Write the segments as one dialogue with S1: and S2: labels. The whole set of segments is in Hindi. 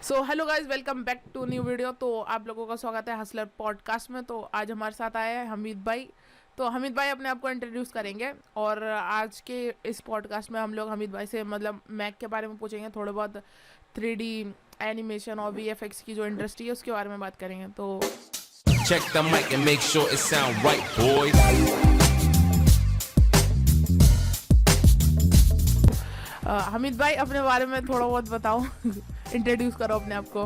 S1: So hello guys, welcome back to new video. तो आप लोगों का स्वागत है हसलर पॉडकास्ट में। तो आज हमारे साथ आए हैं हमीद भाई। तो हमीद भाई अपने आप को इंट्रोड्यूस करेंगे और आज के इस पॉडकास्ट में हम लोग हमीद भाई से मतलब मैक के बारे में पूछेंगे, थोड़े बहुत 3D एनिमेशन और VFX की जो इंडस्ट्री है उसके बारे में बात करेंगे। तो
S2: Check the mic and make sure it sound right, boys.
S1: Hamid भाई अपने बारे में थोड़ा बहुत बताओ। इंट्रोड्यूस करो अपने आप को।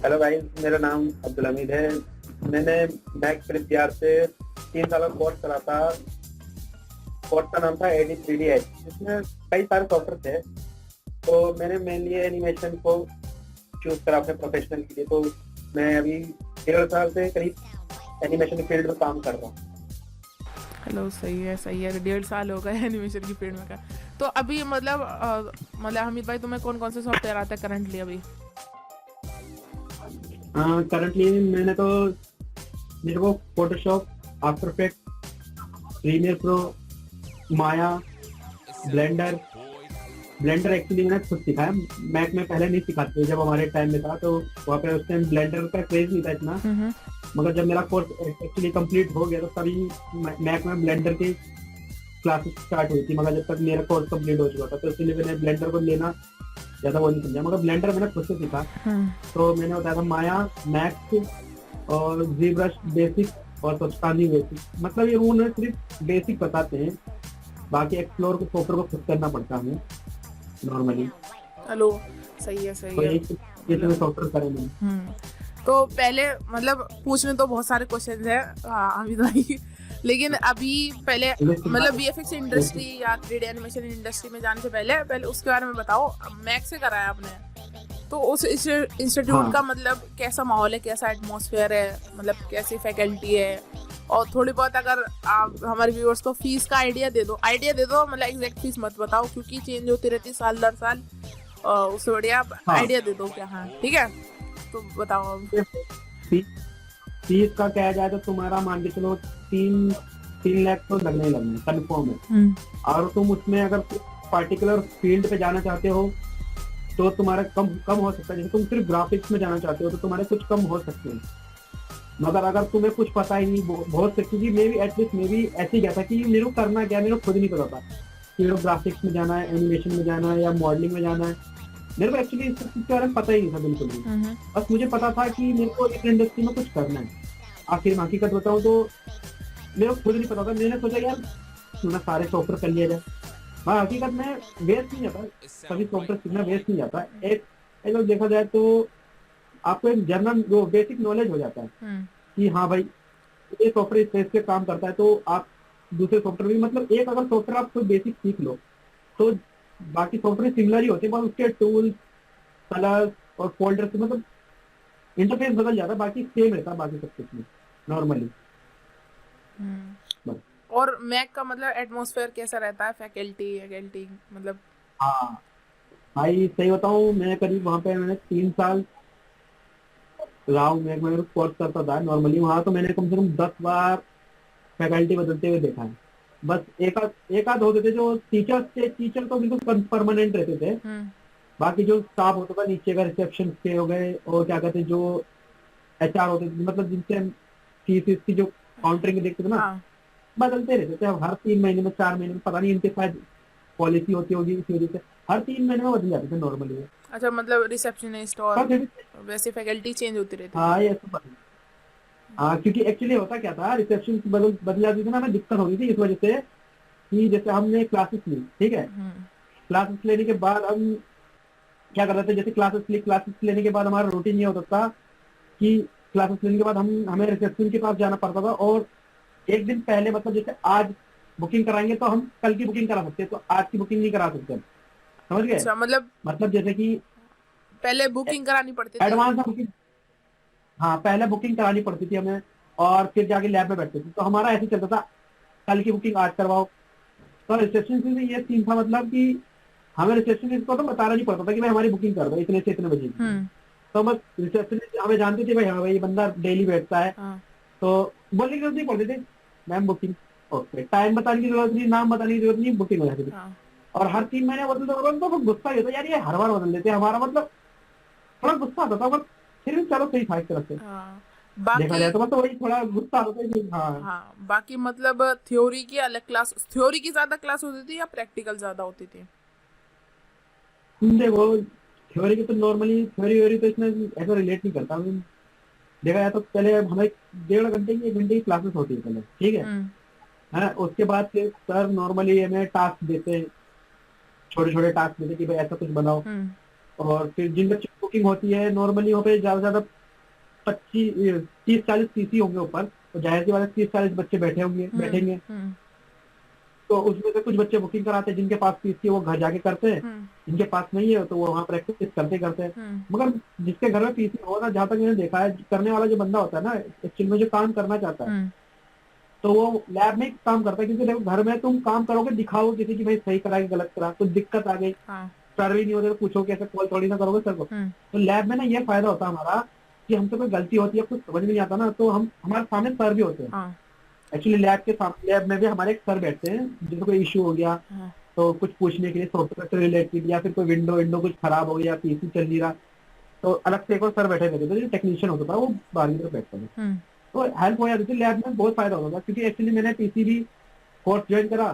S3: हेलो भाई, मेरा नाम अब्दुल हमीद है। मैंने मैक फिल्म यार से 3 साल का कोर्स करा था। कोर्स का नाम था एडी 3D जिसमें कई सारे सॉफ्टवेयर थे। तो मैंने मेनली एनिमेशन को चूज करा अपने प्रोफेशनल के लिए। तो मैं अभी 1.5 साल से करीब एनिमेशन की फील्ड में काम कर रहा हूँ।
S1: हेलो, सही है 1.5 साल हो गए एनिमेशन की फील्ड में का। तो अभी मतलब हमीद भाई तुम्हें कौन कौन से सॉफ्टवेयर आते हैं करंटली अभी?
S3: करंटली मेरे को Photoshop, After Effect, Premiere Pro, Maya, Blender actually मैंने खुद सीखा है। मैक में पहले नहीं सिखाते, जब हमारे टाइम में था तो वहाँ पे उस टाइम ब्लेंडर का क्रेज नहीं था इतना। मगर जब मेरा कोर्स एक्चुअली कंप्लीट हो गया तो तभी मैक में ब्लेंडर की क्लासेस स्टार्ट हुई थी। मगर जब तक मेरा कोर्स कंप्लीट हो चुका था तो इसलिए मैंने ब्लेंडर को लेना ज्यादा वो नहीं समझा। मगर ब्लेंडर मैंने खुद से सीखा। तो मैंने बताया था माया, मैक्स और ZBrush बेसिक और टोस्कानी बेसिक। मतलब ये उन्हें सिर्फ बेसिक बताते हैं, बाकी एक्सप्लोर को सॉफ्टवेयर को खुद करना पड़ता है हमें नॉर्मली।
S1: हेलो, सही है
S3: तो
S1: है।
S3: ये सॉफ्टवेयर करेंगे।
S1: तो पहले मतलब पूछने तो बहुत सारे क्वेश्चन है हमीद भाई, लेकिन अभी पहले मतलब VFX इंडस्ट्री या 3D एनिमेशन इंडस्ट्री में जाने से पहले उसके बारे में बताओ। मैक से कराया आपने, तो उस इंस्टीट्यूट का मतलब कैसा माहौल है, कैसा एटमॉस्फेयर है, मतलब कैसी फैकल्टी है, और थोड़ी बहुत अगर आप हमारे व्यूअर्स को फीस का आइडिया दे दो। मतलब एग्जैक्ट फीस मत बताओ क्योंकि चेंज होती रहती साल दर साल। उससे बढ़िया आप आइडिया दे दो क्या। हाँ ठीक है, तो बताओ।
S3: फीस का क्या जाए तो तुम्हारा मान के चलो 3 लाख तो लगने ही लगने कन्फर्म है। और तुम उसमें अगर पर्टिकुलर फील्ड पे जाना चाहते हो तो तुम्हारा कम हो सकता है। जैसे तुम सिर्फ ग्राफिक्स में जाना चाहते हो तो तुम्हारे कुछ कम हो सकते हैं। मगर अगर तुम्हें कुछ पता ही नहीं बहुत सकती थी, मैं भी ऐसे ही गया था कि मेरे को करना क्या, मेरे को खुद नहीं पता था कि मेरे को ग्राफिक्स में जाना है, एनिमेशन में जाना है या मॉडलिंग में जाना है। मेरे को एक्चुअली इस चीज के बारे में पता ही नहीं था बिल्कुल भी। बस मुझे पता था कि मेरे को इस इंडस्ट्री में कुछ करना है। आखिर हकीकत बताऊं तो मेरे को खुद नहीं पता था। मैंने सोचा यार क्यों ना सारे सॉफ्टवेयर कर लिया जाए। हाँ, हकीकत में वेस्ट नहीं जाता, सभी सॉफ्टवेयर सीखना वेस्ट नहीं जाता। एक देखा जाए तो आपको एक जनरल जो बेसिक नॉलेज हो जाता है कि हाँ भाई ये सॉफ्टवेयर इस तरह से काम करता है। तो आप दूसरे सॉफ्टवेयर भी मतलब एक अगर सॉफ्टवेयर आप कोई बेसिक सीख लो तो बाकी सॉफ्टवेयर सिमिलर ही होते हैं, बस उसके टूल्स, कलर्स और फोल्डर से मतलब इंटरफेस बदल जाता है, बाकी सेम रहता है बाकी सब कुछ में नॉर्मली।
S1: और मैक का मतलब एटमॉस्फेयर कैसा रहता है, फैकल्टी मतलब?
S3: हाँ भाई, सही बताऊं मैं करीब वहाँ पे मैंने 3 साल रहा हूँ। मैं कोर्स करता था नॉर्मली वहाँ, तो मैंने कम से कम 10 बार फैकल्टी बदलते हुए देखा है। बस एक आध होते थे जो टीचर तो बिल्कुल परमानेंट रहते थे। बाकी जो स्टाफ होता था नीचे का, रिसेप्शन के हो गए और क्या कहते हैं जो HR होते थे, मतलब जिनसे हम फीस की जो काउंटरिंग देखते थे ना, बदलते रहते थे। अब हर 3 महीने में 4 महीने में पता नहीं इनके शायद पॉलिसी होती होगी, इस वजह से हर 3 महीने में बदल जाते थे नॉर्मली।
S1: अच्छा, मतलब रिसेप्शनिस्ट और वैसे फैकल्टी चेंज होती रहती
S3: हाँ ये सब हाँ, क्योंकि एक्चुअली होता क्या था, रिसेप्शन बदल जाती थी ना, हमें दिक्कत होती थी इस वजह से कि जैसे हमने क्लासेस ली, ठीक है, क्लासेस लेने के बाद हम क्या कर रहे थे, जैसे क्लासेस लेने के बाद हमारा रूटीन ये होता था कि क्लासेस लेने के बाद हमें रिसेप्शन के पास जाना पड़ता था। और एक दिन पहले मतलब जैसे आज बुकिंग कराएंगे तो हम कल की बुकिंग करा सकते हैं, तो आज की बुकिंग नहीं करा सकते। समझ गए?
S1: अच्छा,
S3: मतलब जैसे कि
S1: पहले बुकिंग करानी पड़ती थी।
S3: एडवांस बुकिंग, हाँ पहले बुकिंग करानी पड़ती थी हमें और फिर जाके लैब में बैठते थे। तो हमारा ऐसे चलता था, कल की बुकिंग आज करवाओ। तो रिसेप्शन से ये सीन था, मतलब कि हमें रिसेप्शनिस्ट को तो बताना नहीं पड़ता था कि भाई हमारी बुकिंग कर दो इतने से इतने बजे की। तो बस रिसेप्शनिस्ट हमें जानते थे भाई, हाँ भाई ये बंदा डेली बैठता है। तो बोलने की जरूरत नहीं पड़ती थी, मैम बुकिंग, ओके, टाइम बताने की जरूरत नहीं, नाम बताने की जरूरत नहीं, बुकिंग हो जाती थी। और हर 3 महीने बदलते बदलते तो गुस्सा ही होता यार, ये हर बार बदल देते हैं हमारा, मतलब थोड़ा गुस्सा आता था, बट फिर भी चलो सही था एक तरफ से
S1: हाँ
S3: देखा
S1: बाकी
S3: जाए तो, मतलब वही थोड़ा गुस्सा होता है कि हाँ।
S1: हाँ बाकी मतलब थ्योरी की अलग क्लास, थ्योरी की ज्यादा क्लास होती थी या प्रैक्टिकल ज्यादा होती थी?
S3: देखो थ्योरी की तो नॉर्मली थ्योरी व्योरी तो इसमें ऐसा रिलेट नहीं करता मैं, देखा जाए तो पहले हमें 1.5 घंटे की 1 घंटे की क्लासेस होती है पहले, ठीक
S1: हम्म
S3: है ना। उसके बाद फिर सर नॉर्मली हमें टास्क देते हैं, छोटे छोटे टास्क देते हैं कि भाई ऐसा कुछ बनाओ।
S1: हम्म
S3: और फिर जिन बच्चों की कुकिंग होती है नॉर्मली वहाँ पे ज्यादा से ज्यादा 25 30 40 पीसी होंगे ऊपर, तो जाहिर सी बात है 30 40 बच्चे बैठे होंगे बैठेंगे।
S1: हम्म
S3: तो उसमें से कुछ बच्चे बुकिंग कराते हैं, जिनके पास पीसी है वो घर जाके करते हैं,
S1: हम्म
S3: जिनके पास नहीं है तो वो वहाँ प्रैक्टिस करते करते हैं।
S1: हम्म
S3: मगर जिसके घर में पीसी हो ना, जहाँ तक मैंने देखा है, करने वाला जो बंदा होता है ना एक्चुअली में जो काम करना चाहता है,
S1: हम्म
S3: तो वो लैब में ही काम करता है। क्योंकि देखो घर में तुम काम करोगे दिखाओगे किसी की भाई सही करा कि गलत करा, कुछ दिक्कत आ गई
S1: हाँ
S3: सर भी नहीं होते तो पूछोगे, ऐसे कॉल थोड़ी ना करोगे सर को।
S1: हम्म
S3: तो लैब में ना ये फायदा होता है हमारा कि हमसे कोई गलती होती है कुछ समझ में नहीं आता ना, तो हम हमारे सामने सर भी होते हैं।
S1: हाँ
S3: एक्चुअली लैब के सामने लैब में भी हमारे एक सर बैठते हैं, जिनको कोई इशू हो गया
S1: हाँ
S3: तो कुछ पूछने के लिए सॉफ्टवेयर से रिलेटेड, या फिर कोई विंडो विंडो कुछ खराब हो गया, पीसी चल नहीं रहा, तो अलग से एक और सर बैठे रहते थे, जो टेक्नीशियन होता था वो बाहर की तरफ बैठता था।
S1: हम्म
S3: तो हेल्प हो जाती थी लैब में, बहुत फायदा होता था। क्योंकि एक्चुअली मैंने पीसी भी कोर्स ज्वाइन करा,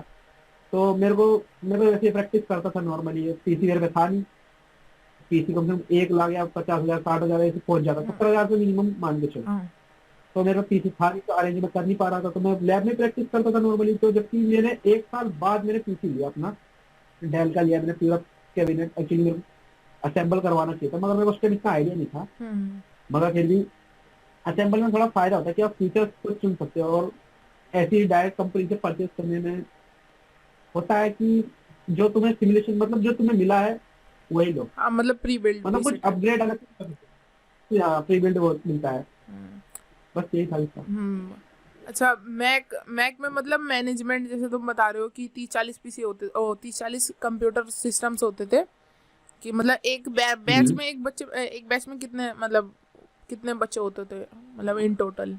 S3: तो मेरे को वैसे प्रैक्टिस करता था नॉर्मली, पीसी मेरे पे था नहीं। पीसी कम से कम 1 लाख या 50,000 60,000 ऐसे पहुंच जाता,
S1: हाँ
S3: 70,000 तो मिनिमम मान के चलो।
S1: हाँ
S3: तो मेरा पीसी था नहीं, तो अरेंज में कर नहीं पा रहा था, तो मैं लैब में प्रैक्टिस करता था नॉर्मली। तो जबकि मैंने 1 साल बाद मैंने पीसी लिया अपना, डेल का लिया मैंने पूरा कैबिनेट। एक्चुअली मेरे को असेंबल करवाना चाहिए था, मगर मेरे को उस टाइम इतना आइडिया नहीं था।
S1: हम्म
S3: मगर फिर भी असेंबल में थोड़ा फायदा होता है कि आप फीचर्स खुद चुन सकते हो, और ऐसी डायरेक्ट कंपनी से परचेज करने में होता है कि जो तुम्हें सिमुलेशन मतलब जो तुम्हें मिला है वही लो,
S1: हाँ मतलब प्री बिल्ड
S3: मतलब कुछ
S1: बेसिकली।
S3: अपग्रेड अलग प्री बिल्ड वो मिलता है।
S1: हम्म
S3: बस यही था इसका।
S1: अच्छा मैक मैक में मतलब मैनेजमेंट जैसे तुम बता रहे हो कि 30 40 पीसी होते, ओ 30 40 कंप्यूटर सिस्टम्स होते थे, कि मतलब एक बैच
S3: हम्म।
S1: में एक बच्चे, एक बैच में कितने मतलब कितने बच्चे होते थे मतलब इन टोटल?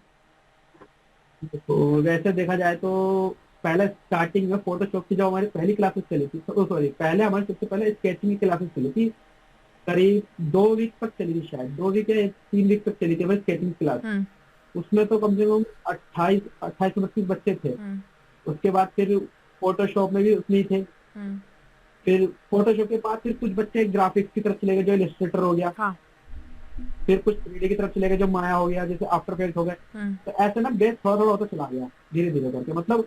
S3: तो वैसे देखा जाए तो पहले स्टार्टिंग में फोटोशॉप की जो हमारी पहली क्लासेस चली थी, तो सॉरी पहले हमारी सबसे पहले स्केचिंग की क्लासेस चली थी, करीब 2 वीक तक चली थी, शायद 2 वीक या 3 वीक तक चली थी हमारी स्केचिंग क्लास।
S1: हम्म
S3: उसमें तो कम से कम 28 28 29 बच्चे थे।
S1: हम्म
S3: उसके बाद फिर फोटोशॉप में भी उतने ही थे।
S1: हम्म
S3: फिर फोटोशॉप के बाद फिर कुछ बच्चे ग्राफिक्स की तरफ चले गए, जो इलस्ट्रेटर हो गया।
S1: हाँ
S3: फिर कुछ 3D की तरफ चले गए, जो माया हो गया, जैसे आफ्टर इफेक्ट हो गए।
S1: हम्म
S3: तो ऐसे ना बेस थोड़ा थोड़ा होता चला गया धीरे धीरे करके। मतलब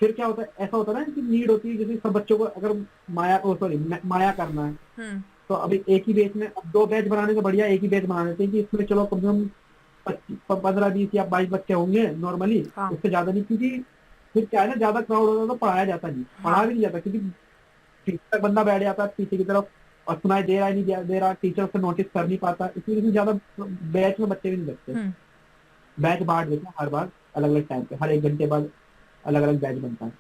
S3: फिर क्या होता है, ऐसा होता है ना कि नीड होती है, जैसे सब बच्चों को अगर माया ओ सॉरी माया करना है,
S1: हम्म
S3: तो अभी एक ही बैच में अब 2 बैच बनाने से बढ़िया एक ही बैच बना देते हैं, कि इसमें चलो कम से कम 15 20 या 22 बच्चे होंगे नॉर्मली,
S1: हाँ
S3: उससे ज्यादा नहीं। क्योंकि फिर क्या है ना, ज्यादा क्राउड होता है तो पढ़ाया जाता नहीं, पढ़ा
S1: हाँ
S3: भी नहीं जाता, क्योंकि पीछे तक बंदा बैठ जाता है पीछे की तरफ, और सुनाई दे रहा है नहीं दे रहा, टीचर उससे नोटिस कर नहीं पाता, इसी वजह से ज्यादा बैच में बच्चे भी नहीं लगते।
S1: हम्म
S3: बैच बांट देते हैं हर बार अलग अलग टाइम पे, हर 1 घंटे बाद अलग अलग बैच बनता है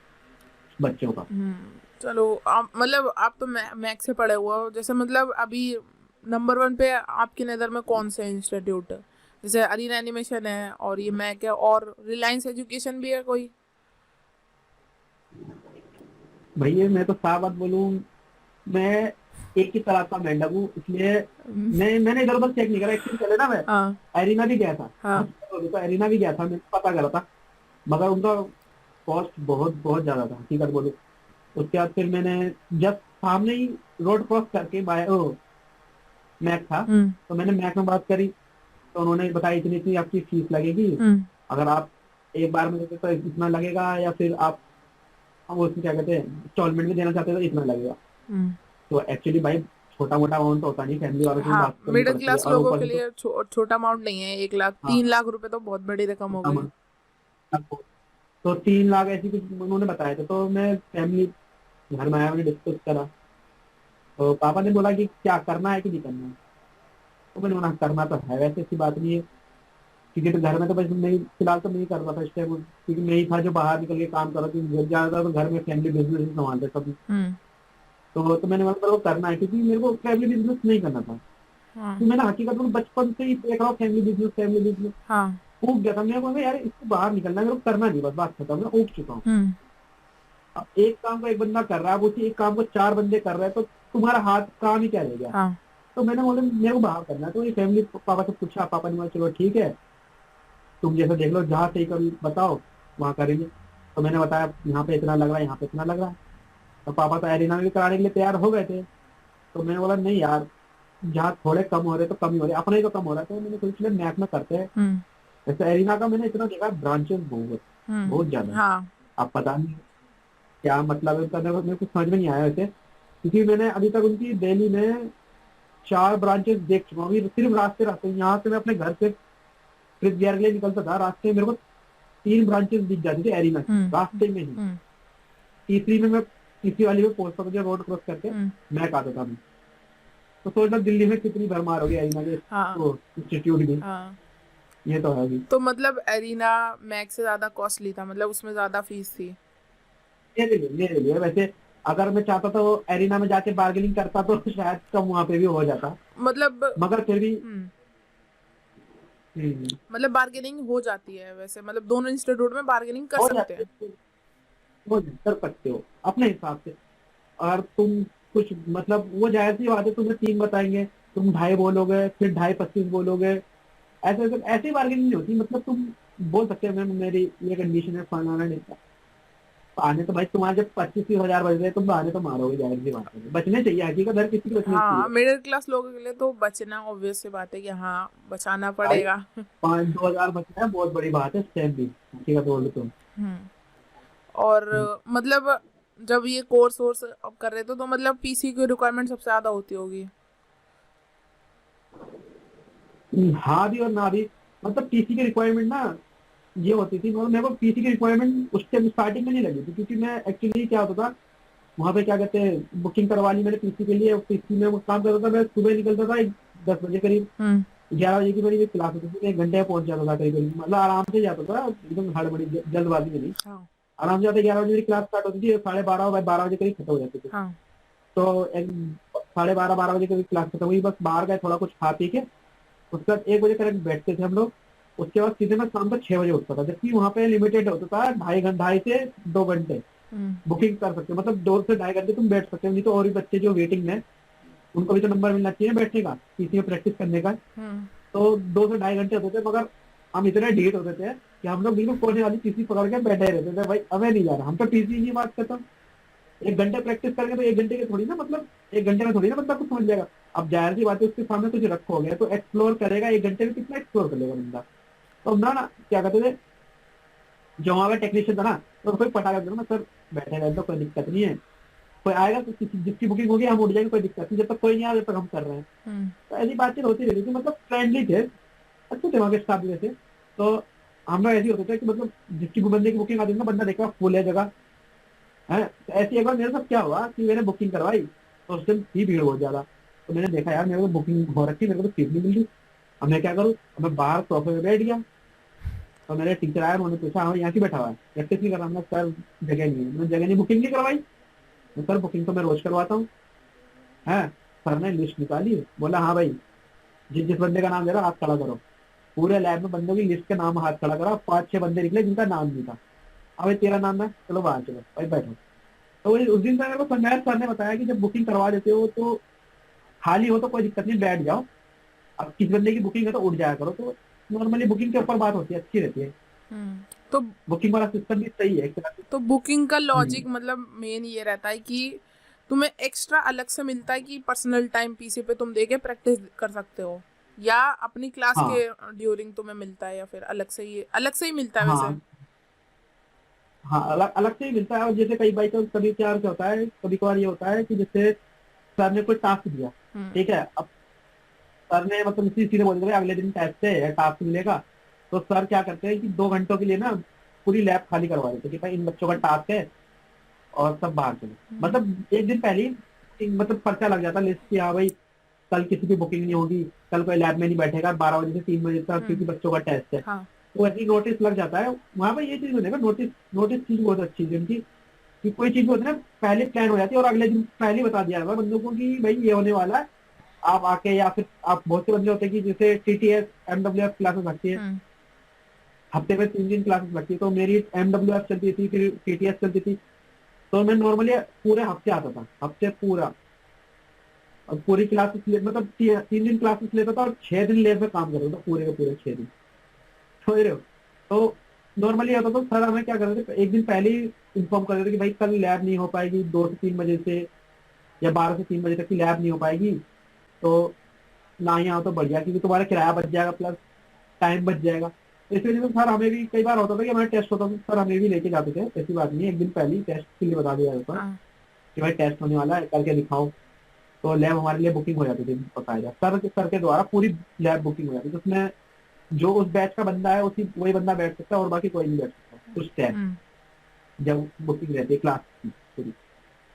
S3: बच्चों का।
S1: चलो आप मतलब आप तो मैक से पढ़े हुए हो, जैसे मतलब अभी नंबर 1 पे आपकी नज़र में कौन से इंस्टीट्यूट है? जैसे अरीना एनिमेशन है और ये मैक है, और रिलायंस एजुकेशन भी है कोई?
S3: भैया मैं तो साफ बात बोलूं, मैं एक ही तरह का मेंढक हूँ, इसलिए
S1: हम्म,
S3: मैंने इधर उधर चेक नहीं करा। एक्चुअली पहले ना मैं
S1: हाँ
S3: एरिना भी गया था,
S1: हाँ
S3: तो एरिना भी गया था, मैंने पता करा था, मगर उनका कॉस्ट बहुत बहुत ज्यादा था हकीकत बोलो। उसके बाद फिर मैंने जब सामने ही रोड क्रॉस करके मैक था,
S1: हम्म
S3: तो मैंने मैक में बात करी, तो उन्होंने बताया इतनी इतनी आपकी फीस लगेगी,
S1: हम्म
S3: अगर आप एक बार में देते तो इतना लगेगा, या फिर आप वो उसमें क्या कहते हैं इंस्टॉलमेंट में देना चाहते हो तो इतना लगेगा।
S1: हम्म
S3: तो एक्चुअली भाई छोटा मोटा अमाउंट तो होता नहीं, फैमिली वालों से भी
S1: हाँ
S3: बात करनी
S1: मिडिल
S3: पड़ती है,
S1: क्लास
S3: और
S1: लोगों
S3: ऊपर
S1: के
S3: से तो
S1: लिए छोटा अमाउंट नहीं है, 1 लाख
S3: हाँ
S1: 3 लाख रुपए तो बहुत बड़ी रकम हो गई।
S3: तो 3 लाख ऐसी कुछ उन्होंने बताया था। तो मैं फैमिली घर में आया, मैंने डिस्कस करा, तो पापा ने बोला कि क्या करना है कि नहीं करना है। तो मैंने बोला करना तो है, वैसे ऐसी बात नहीं है, क्योंकि तो घर में तो बस नहीं, फिलहाल तो नहीं कर रहा था इस टाइम, क्योंकि मैं ही था जो बाहर निकल के काम कर रहा था, क्योंकि ज्यादातर तो घर में फैमिली बिजनेस ही संभालते सब।
S1: हम्म
S3: तो मैंने बोला मेरे को करना है, क्योंकि मेरे को फैमिली बिजनेस नहीं करना था।
S1: हाँ
S3: तो मैंने हकीकत में बचपन से ही देख रहा हूँ फैमिली बिजनेस
S1: हाँ
S3: ऊब गया था। मेरे को यार इससे बाहर निकलना है, मेरे को करना नहीं, बस बात खत्म, मैं ऊब चुका हूँ।
S1: हम्म
S3: अब एक काम को एक बंदा कर रहा है, अब उसी एक काम को 4 बंदे कर रहे हैं, तो तुम्हारा हाथ काम ही क्या रह गया।
S1: हाँ
S3: तो मैंने बोला मेरे को बाहर करना है, तो ये फैमिली पापा से पूछा, पापा ने बोला चलो ठीक है, तुम जैसा देख लो, जहाँ सही कर बताओ वहाँ करेंगे। तो मैंने बताया यहाँ पे इतना लग रहा है, यहाँ पे इतना लग रहा है। तो पापा तो एरिना भी कराने के लिए तैयार हो गए थे। तो मैंने बोला नहीं यार, जहाँ थोड़े कम हो रहे तो कम ही हो रहे, अपने ही तो कम हो रहा है, तो मैंने सोचा मैथ में करते हैं। जैसे एरिना का मैंने इतना देखा, ब्रांचेस बहुत ज्यादा है।
S1: हाँ
S3: अब पता नहीं क्या मतलब है उनका, मेरे को समझ में नहीं आया वैसे, क्योंकि मैंने अभी तक उनकी दिल्ली में 4 ब्रांचेस देख चुका हूँ। सिर्फ रास्ते रास्ते यहाँ से मैं अपने घर से ट्रिप गियर के लिए निकलता था, रास्ते में मेरे को 3 ब्रांचेस दिख जाती थी एरिना की, रास्ते में ही। तीसरी में मैं तीसरी वाली में पहुंचता, मुझे रोड क्रॉस करके मैं आता था। मैं तो सोचना दिल्ली में कितनी भरमार हो गई एरिना के इंस्टीट्यूट की।
S1: हाँ
S3: ये तो है अभी।
S1: तो मतलब एरिना मैक से ज्यादा कॉस्टली था, मतलब उसमें ज्यादा फीस थी।
S3: मेरे लिए वैसे अगर मैं चाहता तो एरिना में जाके बार्गेनिंग करता तो शायद कम वहाँ पे भी हो जाता,
S1: मतलब
S3: मगर फिर भी
S1: मतलब बार्गेनिंग हो जाती है वैसे, मतलब दोनों इंस्टीट्यूट में बार्गेनिंग कर
S3: हो
S1: सकते
S3: जाती
S1: हैं।
S3: है, वो कर सकते हो अपने हिसाब से। और तुम कुछ मतलब वो जाहिर सी बात है, तुम्हें 3 बताएंगे, तुम 2.5 बोलोगे, फिर 2.5 25 बोलोगे, ऐसे ऐसे ऐसी बार्गेनिंग नहीं होती। मतलब तुम बोल सकते हो मैम मेरी ये कंडीशन है, फलाना नहीं था। आने तो भाई तुम्हारे जब 25-30 हजार बज रहे, तुम बहाने तो मारोगे, जाहिर सी बात है, बचने चाहिए, हकीकत हर किसी को बचनी
S1: हाँ,
S3: चाहिए।
S1: मिडिल क्लास लोगों के लिए तो बचना ऑब्वियस सी बात है कि हाँ बचाना
S3: भाई
S1: पड़ेगा।
S3: 5-2 हजार बचना है बहुत बड़ी बात है, स्टैम्प भी, हकीकत बोल तुम।
S1: और मतलब जब ये कोर्स वोर्स अब कर रहे थे तो मतलब पीसी की रिक्वायरमेंट सबसे ज्यादा होती होगी।
S3: हाँ भी और ना भी, मतलब पीसी की रिक्वायरमेंट ना ये होती थी, मगर मेरे को पीसी की रिक्वायरमेंट उस टाइम स्टार्टिंग में नहीं लगी थी, क्योंकि मैं एक्चुअली क्या होता था वहाँ पे, क्या कहते हैं, बुकिंग करवा ली मैंने पीसी के लिए, पीसी में वो काम करता था। मैं सुबह निकलता था 10 बजे करीब, 11 बजे की मेरी क्लास होती थी, 1 घंटे में पहुंच जाता था करीब, मतलब आराम से जाता था, एकदम हड़बड़ी जल्दबाजी में नहीं। आराम से जाते, 11 बजे मेरी क्लास स्टार्ट होती थी, 12:30 12 बजे करीब खत्म हो जाती थी। तो 12:30 बजे करीब क्लास खत्म हुई, बस बाहर गए थोड़ा कुछ खा पी के, उसके बाद 1 बजे करीब बैठते थे हम लोग। उसके बाद सीधे मैं शाम को 6 बजे उठता था, जबकि वहाँ पे लिमिटेड होता था 2.5 से 2 घंटे बुकिंग कर सकते हो, मतलब 2 से 2.5 घंटे तुम बैठ सकते हो। नहीं तो और भी बच्चे जो वेटिंग में, उनको भी तो नंबर मिलना चाहिए बैठने का, पीसी में प्रैक्टिस करने का। तो 2 से 2.5 घंटे होते थे, मगर हम इतने ढीठ होते थे कि हम लोग बिल्कुल कोने वाली पीसी पकड़ के बैठे रहते थे। भाई हमें नहीं जा रहा, हम तो पीसी की बात करता हूँ। 1 घंटे प्रैक्टिस करेंगे तो 1 घंटे के थोड़ी ना, मतलब 1 घंटे में थोड़ी ना बंदा कुछ समझ जाएगा। अब जाहिर सी बात है, उसके सामने कुछ रखोगे तो एक्सप्लोर करेगा, 1 घंटे में कितना एक्सप्लोर कर लेगा बंदा। तो ना क्या कहते थे, जो वहाँ का टेक्नीशियन था ना, तो कोई पटा कर ना, सर बैठे रहते तो कोई दिक्कत नहीं है, कोई आएगा तो जिसकी बुकिंग होगी हम उठ जाएंगे, कोई दिक्कत नहीं, जब तक कोई नहीं आया जब तक हम कर रहे हैं। तो ऐसी बातचीत होती रहती थी, मतलब फ्रेंडली थे, अच्छे थे वहाँ के स्टाफ जैसे। तो हम लोग ऐसे ही होते थे कि मतलब जिसकी बंदे की बुकिंग आती थी ना, बंदा देखा फुल है जगह है। तो ऐसी एक बार मेरे साथ क्या हुआ कि मैंने बुकिंग करवाई, तो उस दिन थी भीड़ बहुत ज्यादा। तो मैंने देखा यार मेरे को बुकिंग हो रखी, मेरे को तो सीट नहीं मिल रही, अब मैं क्या करूँ। मैं बाहर सोफे में बैठ गया, तो मेरे टीचर आया, उन्होंने पूछा हाँ यहाँ की बैठा हुआ है, प्रैक्टिस नहीं कर रहा। मैं सर जगह नहीं है, मैंने जगह नहीं, बुकिंग नहीं करवाई। सर बुकिंग तो मैं रोज करवाता हूँ। है, सर ने लिस्ट निकाली, बोला हाँ भाई जिस जिस बंदे का नाम दे रहा हाथ खड़ा करो। पूरे लैब में बंदों की लिस्ट के नाम हाथ खड़ा करा, 5-6 बंदे निकले जिनका नाम नहीं था। अब तेरा नाम है, चलो बाहर चलो भाई बैठो। तो उस दिन मेरे को संजय सर ने बताया कि जब बुकिंग करवा देते हो तो खाली हो तो कोई दिक्कत नहीं, बैठ जाओ। अब किस बंदे की बुकिंग है तो उठ जाया करो। तो नॉर्मली बुकिंग के ऊपर बात होती है, अच्छी रहती है,
S1: तो
S3: बुकिंग वाला सिस्टम भी सही है।
S1: तो बुकिंग का लॉजिक मतलब मेन ये रहता है कि तुम्हें एक्स्ट्रा अलग से मिलता है कि पर्सनल टाइम पीसी पे तुम देके प्रैक्टिस कर सकते हो, या अपनी क्लास
S3: हाँ
S1: के ड्यूरिंग तुम्हें मिलता है, या फिर अलग से ही मिलता है वैसे।
S3: हाँ हाँ, अलग अलग से ही मिलता है। और जैसे कई बाई तो कभी क्या होता है, कभी कभार ये होता है कि जैसे सर ने कोई टास्क दिया, ठीक है, अब सर ने मतलब इसी सीधे बोल दिया अगले दिन टेस्ट है टास्क मिलेगा। तो सर क्या करते हैं कि 2 घंटों के लिए ना पूरी लैब खाली करवा देते हैं कि भाई इन बच्चों का टास्क है और सब बाहर चलो। मतलब एक दिन पहले ही मतलब पर्चा लग जाता लिस्ट की, हाँ भाई कल किसी की बुकिंग नहीं होगी, कल कोई लैब में नहीं बैठेगा 12 बजे से 3 बजे तक, क्योंकि बच्चों का टेस्ट है। तो ऐसी नोटिस लग जाता है वहाँ पर। ये चीज हो जाएगा, नोटिस नोटिस चीज बहुत अच्छी है उनकी, कि कोई चीज होती है ना पहले प्लान हो जाती है और अगले दिन पहले बता दिया जाता है बंदों को कि भाई ये होने वाला है, आप आके। या फिर आप बहुत से बंदे होते हैं कि जैसे टीटीएस एमडब्ल्यूएफ क्लासेस लगती है, हफ्ते में 3 दिन क्लासेस लगती है। तो मेरी एमडब्ल्यूएफ चलती थी, फिर टीटीएस चलती थी। तो मैं नॉर्मली पूरे हफ्ते आता था, हफ्ते पूरा, और पूरी क्लासेस मतलब 3 दिन क्लासेस लेता था और 6 दिन लैब में काम करता था, पूरे के पूरे 6 दिन, समझ रहे हो। तो नॉर्मली होता तो सर हमें क्या करते थे, एक दिन पहले ही इन्फॉर्म कर देते कि भाई कल लैब नहीं हो पाएगी, 2 से 3 बजे से या 12 से 3 बजे तक की लैब नहीं हो पाएगी, तो ना ही आओ तो बढ़िया, क्योंकि तुम्हारा किराया बच जाएगा प्लस टाइम बच जाएगा। तो इस वजह से सर हमें भी कई बार होता था कि हमारा टेस्ट होता था, सर हमें भी लेके जाते थे, ऐसी बात नहीं है, एक दिन पहले ही टेस्ट के लिए बता दिया जाता था
S1: हाँ
S3: कि भाई टेस्ट होने वाला है, करके दिखाओ। तो लैब हमारे लिए बुकिंग हो जाती थी, बताया सर के द्वारा पूरी लैब बुकिंग हो जाती थी, उसमें जो उस बैच का बंदा है उसी वही बंदा बैठ सकता है और बाकी कोई नहीं बैठ सकता उस टाइम,
S1: हम्म,
S3: जब बुकिंग रहती है क्लास की पूरी,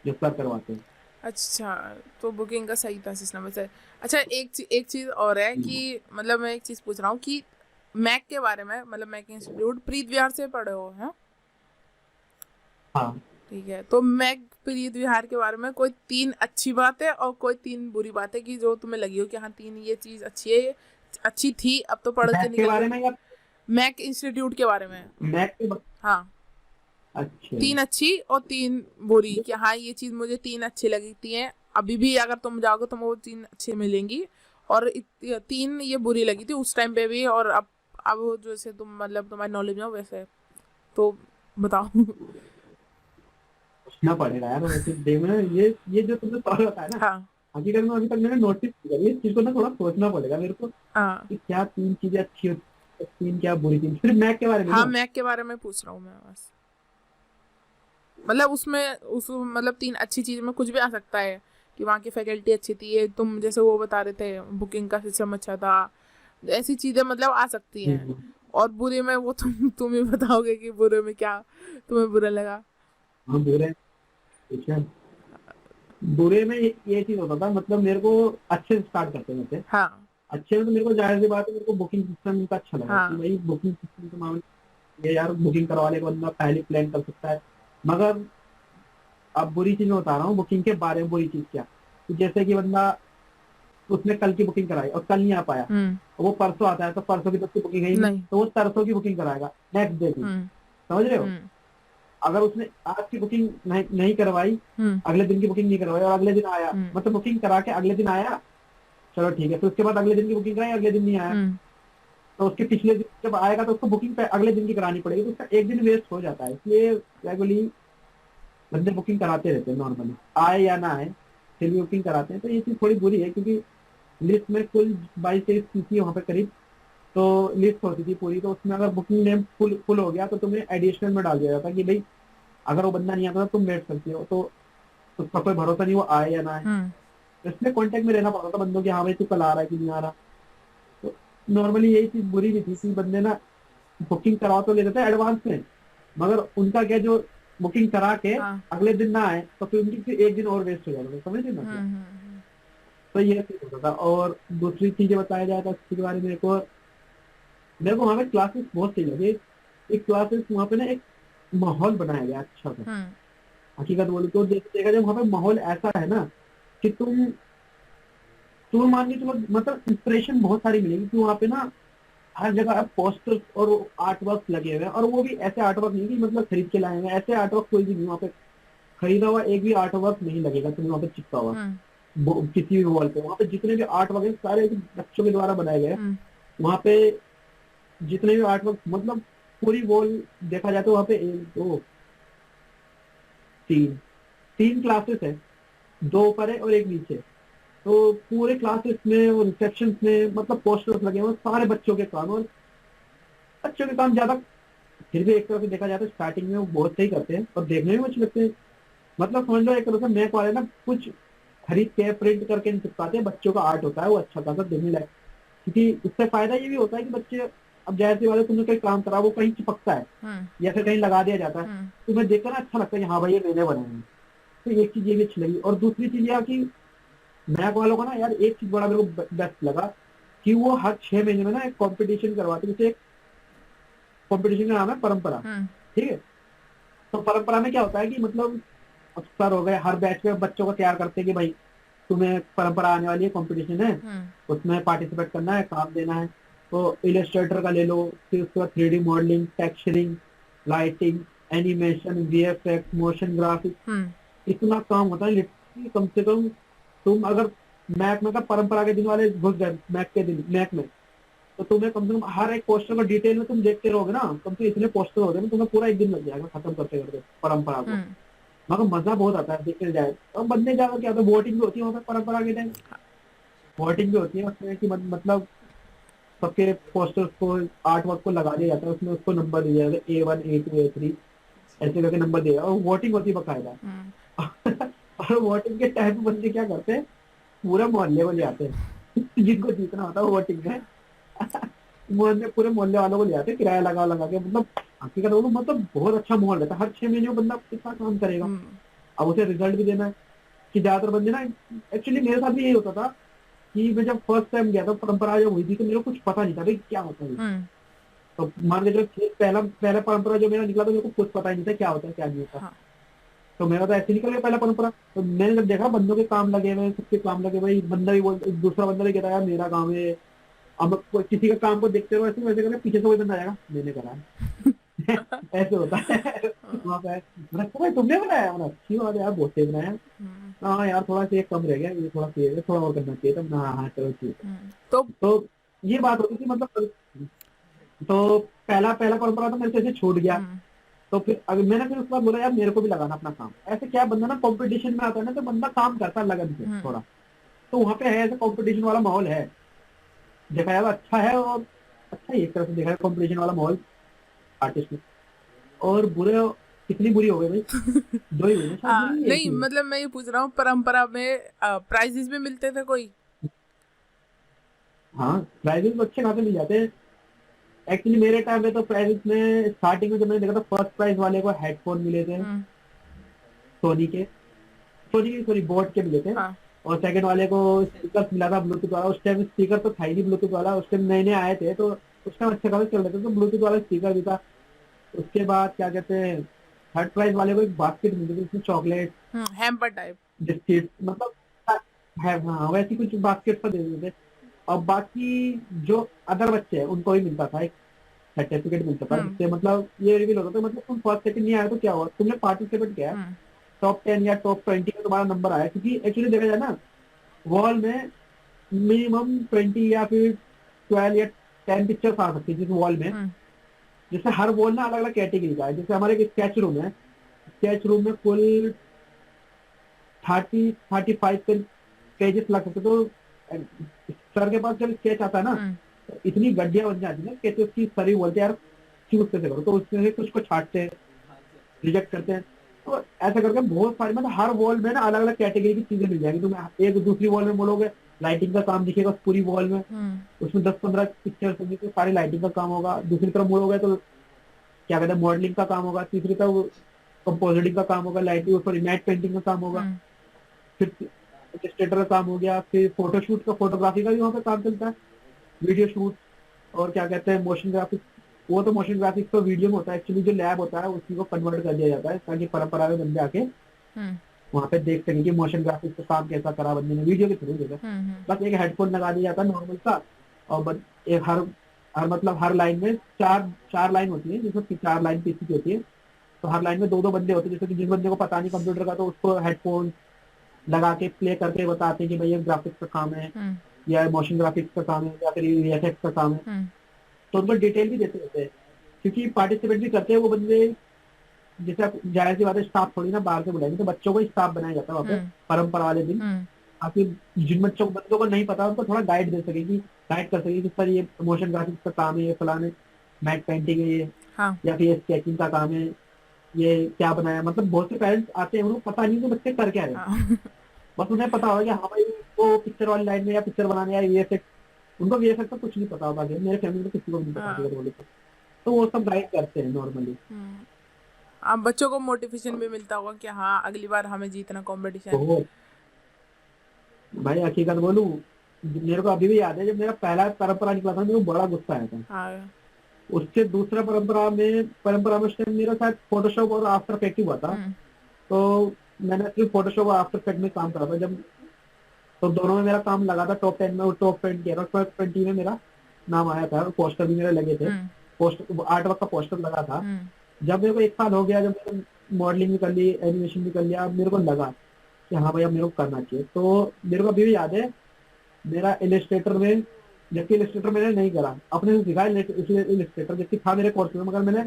S3: जो सर करवाते हैं।
S1: अच्छा, तो बुकिंग का सही था सिस्टम वैसे। अच्छा, एक चीज़ और है कि मतलब मैं एक चीज़ पूछ रहा हूँ कि मैक के बारे में, मतलब मैक इंस्टीट्यूट प्रीत विहार से पढ़े हो हैं?
S3: हाँ
S1: ठीक है, तो मैक प्रीत विहार के बारे में कोई 3 अच्छी बात है और कोई 3 बुरी बात है कि जो तुम्हें लगी हो कि हाँ 3 ये चीज़ अच्छी है, ये अच्छी थी, अब तो पढ़ के
S3: मैथ के
S1: निकल
S3: बारे
S1: गए।
S3: में या
S1: मैक इंस्टीट्यूट के बारे में।
S3: मैथ के
S1: हाँ,
S3: अच्छा
S1: 3 अच्छी और 3 बुरी कि हाँ ये चीज़ मुझे 3 अच्छी लगती हैं, अभी भी अगर तुम जाओगे तो वो 3 अच्छी मिलेंगी, और 3 ये बुरी लगी थी उस टाइम पे भी, और अब जैसे तुम मतलब तुम्हारी नॉलेज में हो वैसे, तो बताओ।
S3: सोचना पड़ेगा यार, वैसे देखना ये जो तुमने सवाल बताया ना,
S1: हाँ
S3: हकीकत में अभी तक मैंने नोटिस नहीं करी, इस चीज को ना थोड़ा सोचना पड़ेगा मेरे को
S1: हाँ
S3: कि क्या 3 चीजें अच्छी होती, 3 क्या बुरी चीज, सिर्फ मैथ के बारे में
S1: हाँ,
S3: ना।
S1: मैक के बारे में पूछ रहा हूँ मैं बस, मतलब उस मतलब 3 अच्छी चीज़ में कुछ भी आ सकता है कि वहाँ की फैकल्टी अच्छी थी, ये तुम जैसे वो बता रहे थे बुकिंग का सिस्टम अच्छा था, ऐसी चीज़ें मतलब आ सकती हैं।
S3: हम्म,
S1: और बुरे में वो तुम ही बताओगे कि बुरे में क्या तुम्हें बुरा लगा।
S3: हाँ बुरे, ठीक है, बुरे में ये चीज होता था, मतलब मेरे को अच्छे से स्टार्ट करते थे,
S1: हाँ
S3: अच्छे में तो मेरे को जाहिर सी बात है, मेरे को बुकिंग सिस्टम इनका अच्छा लगा कि
S1: हाँ
S3: भाई बुकिंग सिस्टम के मामले में ये यार बुकिंग करवा ले बंदा पहले प्लान कर सकता है। मगर अब बुरी चीज मैं बता रहा हूँ बुकिंग के बारे में, बुरी चीज क्या, कि जैसे कि बंदा उसने कल की बुकिंग कराई और कल नहीं आ पाया,
S1: हम्म,
S3: वो परसों आता है तो परसों की तो उसकी बुकिंग है ही नहीं,
S1: नहीं,
S3: तो वो तरसों की बुकिंग कराएगा नेक्स्ट डे की,
S1: हम्म,
S3: समझ रहे हो।
S1: हम्म,
S3: अगर उसने आज की बुकिंग नहीं करवाई,
S1: हम्म,
S3: अगले दिन की बुकिंग नहीं करवाई और अगले दिन आया,
S1: हम्म,
S3: मतलब बुकिंग करा के अगले दिन आया, चलो ठीक है, फिर उसके बाद अगले दिन की बुकिंग कराई, अगले दिन नहीं आया,
S1: हम्म,
S3: तो उसके पिछले दिन जब आएगा तो उसको बुकिंग अगले दिन की करानी पड़ेगी, तो उसका एक दिन वेस्ट हो जाता है। इसलिए रेगुलरली बंदे बुकिंग कराते रहते हैं, नॉर्मली आए या ना आए फिर भी बुकिंग कराते हैं। तो ये चीज थोड़ी बुरी है, क्योंकि लिस्ट में कुल 22-23 थी वहाँ पे करीब, तो लिस्ट होती थी पूरी, तो उसमें अगर बुकिंग नेम फुल हो गया तो तुम्हें एडिशनल में डाल दिया जाता कि भाई अगर वो बंदा नहीं आता तो तुम बैठ सकते हो, तो उसका कोई भरोसा नहीं वो आए या ना आए,
S1: हम्म,
S3: तो इसलिए कांटेक्ट में रहना पड़ता था बंदों के, हाँ भाई तू कल आ रहा है कि नहीं आ रहा। तो नॉर्मली यही चीज बुरी भी थी कि बंदे ना बुकिंग करवा तो लेते थे एडवांस में, मगर उनका क्या, जो बुकिंग करा के
S1: हाँ,
S3: अगले दिन ना आए तो फिर उनकी फिर एक दिन और वेस्ट हो जाता था, समझ रहे ना क्या। तो ये चीज होता था। और दूसरी चीजें बताया जाए तो इसके बारे में, मेरे को वहाँ पे क्लासेस बहुत सही लगे। एक क्लासेस वहाँ पे ना एक माहौल बनाया गया अच्छा सा,
S1: हम्म,
S3: हकीकत बोलूं तो देखा जाए वहाँ पे माहौल ऐसा है ना कि तुम मान के चलो, मतलब इंस्पिरेशन बहुत सारी मिलेगी कि वहाँ पे ना हर जगह पोस्टर्स और आर्ट वर्क लगे हुए हैं, और वो भी ऐसे आर्ट वर्क नहीं कि मतलब खरीद के लाए हुए हैं, ऐसे आर्ट वर्क कोई भी नहीं वहाँ पे खरीदा हुआ एक भी आर्ट वर्क नहीं लगेगा तुम्हें वहाँ पे चिपका हुआ
S1: हम्म,
S3: किसी भी वॉल पे। वहाँ पे जितने भी आर्ट वर्क है सारे बच्चों के द्वारा बनाए गए हैं।
S1: हम्म,
S3: वहाँ पे जितने भी आर्ट वर्क, मतलब पूरी वॉल देखा जाए तो वहाँ पे 1 2 3 3 क्लासेस है, 2 ऊपर है और एक नीचे। तो पूरे क्लासेस में और रिसेप्शन में मतलब पोस्टर्स लगे हुए हैं, सारे बच्चों के काम, और बच्चों के काम ज्यादा, फिर भी एक तरह से देखा जाए तो स्टार्टिंग में वो बहुत सही करते हैं और देखने में भी अच्छे लगते हैं। मतलब समझ लो एक तरह से मैक वाले ना कुछ खरीद के प्रिंट करके नहीं चिपकाते हैं, बच्चों का आर्ट होता है वो अच्छा खासा देखने लायक, क्योंकि उससे फायदा ये भी होता है कि बच्चे, अब जाहिर सी बात है तुमने कोई काम करा वो कहीं चिपकता है
S1: हम्म,
S3: या फिर कहीं लगा दिया जाता है,
S1: हम्म,
S3: तुम्हें देखकर ना अच्छा लगता है कि हाँ भाई ये मैंने बनाए हैं। तो एक चीज ये भी अच्छी लगी। और दूसरी चीज यह कि मैक वालों का ना यार एक चीज बड़ा मेरे को बेस्ट लगा कि वो हर 6 महीने में ना एक कॉम्पिटिशन करवाते हैं। जैसे एक कॉम्पिटिशन का नाम है परंपरा,
S1: हम्म,
S3: ठीक है। तो परंपरा में क्या होता है कि मतलब अफसर हो गए हर बैच में बच्चों को तैयार करते हैं कि भाई तुम्हें परंपरा आने वाली है, कंपटीशन है,
S1: हम्म,
S3: उसमें पार्टिसिपेट करना है, काम देना है। तो इलस्ट्रेटर का ले लो, फिर उसके बाद 3D modelling, texturing, lighting, animation, VFX, motion graphics, इतना काम होता है लिटरली। कम से कम तुम अगर मैक में का परंपरा के दिन वाले घुस गए मैक में, तो तुम्हें कम से कम हर एक पोस्टर को डिटेल में तुम देखते रहोगे ना, कम से इतने पोस्टर होते हैं, तुम्हें पूरा एक दिन लग जाएगा खत्म करते करते परंपरा को। मगर मजा बहुत आता है देखने जाए। और बनने जाएगा क्या, तो वोटिंग भी होती है वहाँ पे परंपरा के टाइम, वोटिंग भी होती है उसमें कि मतलब सबके पोस्टर्स को, आर्ट वर्क को लगा दिया जाता है, उसमें उसको नंबर दिया जाता है A1 A2 A3 ऐसे करके नंबर दिया, और वोटिंग होती है बकायदा। और वोटिंग के टाइम बंदे क्या करते हैं, पूरे मोहल्ले को ले आते हैं जिनको जीतना होता है वोटिंग में मोहल्ले, पूरे मोहल्ले वालों को ले आते हैं किराया लगा के। मतलब हकीकत बोलूं, मतलब बहुत अच्छा माहौल रहता है। हर 6 महीने में बंदा कितना काम करेगा, अब उसे रिजल्ट भी देना है। कि ज्यादातर बंदे ना, एक्चुअली मेरे साथ भी यही होता था कि मैं जब फर्स्ट टाइम गया था परंपरा जब हुई थी, तो मेरे को कुछ पता नहीं था भाई क्या होता है। तो मान के चलो पहला परंपरा जो मेरा निकला, तो मेरे को कुछ पता ही नहीं था क्या होता है क्या नहीं होता। तो मेरा तो ऐसे निकल गया पहला परंपरा। तो मैंने जब देखा बंदों के काम लगे हुए, सबके काम लगे, भाई बंदा भी बोल, दूसरा बंदा भी कहता है यार मेरा काम है। अब किसी का काम को देखते रहो ऐसे वैसे करके, पीछे से कोई बंदा आएगा मैंने करा ऐसे होता है वहाँ पे। मैंने कहा, भाई तुमने बनाया? मैंने अच्छी बात है यार, बहुत सही बनाया। हाँ यार थोड़ा सा कम रह गया, ये थोड़ा सही है, थोड़ा और करना चाहिए था। हाँ चलो ठीक है। तो ये बात होती थी मतलब। तो पहला परंपरा तो मेरे से ऐसे छूट गया। तो फिर अगर मैंने फिर उसके बाद बोला यार मेरे को भी लगाना अपना काम। ऐसे क्या बंदा ना कंपटीशन में आता है ना, तो बंदा काम करता है लगन से थोड़ा। तो वहाँ पे है ऐसे कंपटीशन वाला माहौल है, देखा जाए अच्छा है। और अच्छा ही एक तरह से देखा है कंपटीशन वाला माहौल आर्टिस्ट में। और बुरे कितनी बुरी हो गई भाई दो ही हुई ना शायद,
S1: नहीं मतलब मैं ये पूछ रहा हूँ, परंपरा में प्राइजेस भी मिलते थे कोई?
S3: हाँ प्राइजेस अच्छे खासे मिल जाते हैं। एक्चुअली मेरे टाइम में तो प्राइजेस में स्टार्टिंग में जब मैंने देखा था, फर्स्ट प्राइज वाले को हेडफोन मिले थे सोनी के सॉरी बोट के मिले थे। और सेकंड वाले को स्पीकर मिला था ब्लूटूथ वाला। उस टाइम स्पीकर तो था ही नहीं ब्लूटूथ वाला, उस टाइम नए नए आए थे, तो उस टाइम अच्छे खासे चल रहे थे, तो ब्लूटूथ वाला स्पीकर भी था। उसके बाद क्या कहते हैं, थर्ड प्राइज वाले को एक बास्केट मिली थी, उसमें चॉकलेट,
S1: हैम्पर टाइप
S3: बिस्किट, मतलब है हाँ वैसी कुछ बास्केट पर दे देते थे। और बाकी जो अदर बच्चे हैं उनको भी मिलता था एक सर्टिफिकेट मिलता था, जिससे मतलब ये रिवील होता था मतलब तुम फर्स्ट सेकंड नहीं आए तो क्या हुआ, तुमने पार्टिसिपेट किया, टॉप 10 या टॉप 20 में तुम्हारा नंबर आया। क्योंकि एक्चुअली देखा जाए ना, वॉल में मिनिमम 20 या फिर 12 या 10 पिक्चर्स आ सकती है जिस वॉल में। जैसे हर वॉल ना अलग अलग कैटेगरी का है। जैसे हमारे एक स्केच रूम है, स्केच रूम में कुल 35 पेजेस लग सकते। तो सर के पास जब स्केच आता है ना, तो इतनी गड्डियां बन जाती है ना स्केचेस की, सर ही बोलते हैं यार चूज कैसे करो, तो उसमें से कुछ को छाटते हैं, रिजेक्ट करते हैं। तो ऐसा करके बहुत सारी, मतलब हर वॉल में ना अलग अलग कैटेगरी की चीजें मिल जाएंगी। तुम एक दूसरी वॉल में बोलोगे लाइटिंग का काम दिखेगा पूरी वॉल में, उसमें 10-15 पिक्चर्स होंगी, तो सारी लाइटिंग का काम होगा। दूसरी तरफ मुड़ोगे तो क्या कहते हैं मॉडलिंग का काम होगा, तीसरी तरफ कंपोजिटिंग का काम होगा, लाइटिंग सॉरी मैट पेंटिंग का काम होगा, फिर इलस्ट्रेटर का काम हो गया, फिर फोटोशूट का, फोटोग्राफी का भी वहाँ पे काम चलता है, वीडियो शूट, और क्या कहते हैं मोशन ग्राफिक्स। वो तो मोशन ग्राफिक्स तो वीडियो में होता है, एक्चुअली जो लैब होता है उसी को कन्वर्ट कर दिया जाता है, ताकि परंपरा में बंदे आके वहाँ पे देख सकें कि मोशन ग्राफिक्स का काम कैसा करा बंदे ने, वीडियो के थ्रू देखा। बस एक हेडफोन लगा दिया जाता है नॉर्मल सा, और एक हर मतलब हर लाइन में चार लाइन होती है, जिसमें 4 लाइन पीसी की होती है। तो हर लाइन में 2-2 बंदे होते हैं। जैसे कि जिस बंदे को पता नहीं कंप्यूटर का, तो उसको हेडफोन लगा के प्ले करके बताते हैं कि भाई ये ग्राफिक्स का काम है, या मोशन ग्राफिक्स का काम है, या फिर वीएफएक्स का काम है। तो उनको डिटेल भी देते रहते हैं, क्योंकि पार्टिसिपेट भी करते हैं वो बंदे। जैसे जाहिर सी बात है, स्टाफ थोड़ी ना बाहर से बुलाएंगे, तो बच्चों को ही स्टाफ बनाया जाता है वहाँ पे परंपरा वाले दिन, ताकि जिन बच्चों को नहीं पता उनको थोड़ा गाइड दे सके, कि गाइड कर सके कि सर ये मोशन ग्राफिक्स का काम है, ये फलाने मैट पेंटिंग है ये, या फिर ये स्केचिंग का काम है, ये क्या बनाया। मतलब बहुत से पेरेंट्स आते हैं, उनको पता नहीं कि बच्चे कर क्या रहे, बस उन्हें पता होगा कि हाँ भाई वो पिक्चर वाली लाइन में या पिक्चर बनाने या वीएफएक्स, उनको वीएफएक्स का कुछ नहीं पता होगा। मेरे फैमिली में किसी को नहीं पता बोले तो वो सब गाइड करते हैं नॉर्मली।
S1: अब बच्चों को मोटिवेशन भी मिलता होगा कि हाँ अगली बार हमें जीतना कंपटीशन।
S3: तो भाई हकीकत बोलूं, मेरे को अभी भी याद है जब मेरा पहला परंपरा निकला था, मेरे को बड़ा गुस्सा आया था। उसके दूसरा परंपरा में उस टाइम मेरा शायद फोटोशॉप और आफ्टर इफेक्ट हुआ था। तो मैंने सिर्फ फोटोशॉप और आफ्टर इफेक्ट में काम करा था जब, तो दोनों में मेरा काम लगा था टॉप 10 में, और टॉप 20 किया था, टॉप 20 में मेरा नाम आया था, पोस्टर भी मेरे लगे थे, पोस्टर आर्ट वर्क का पोस्टर लगा था। जब मेरे को 1 साल हो गया, जब मैंने मॉडलिंग भी कर ली, एनिमेशन भी कर लिया, अब मेरे को लगा कि हाँ भाई अब मेरे को करना चाहिए। तो मेरे को अभी भी याद है मेरा इलस्ट्रेटर में, जबकि इलस्ट्रेटर मैंने नहीं करा, अपने से सीखा इलस्ट्रेटर, जबकि था मेरे कोर्स में, मगर मैंने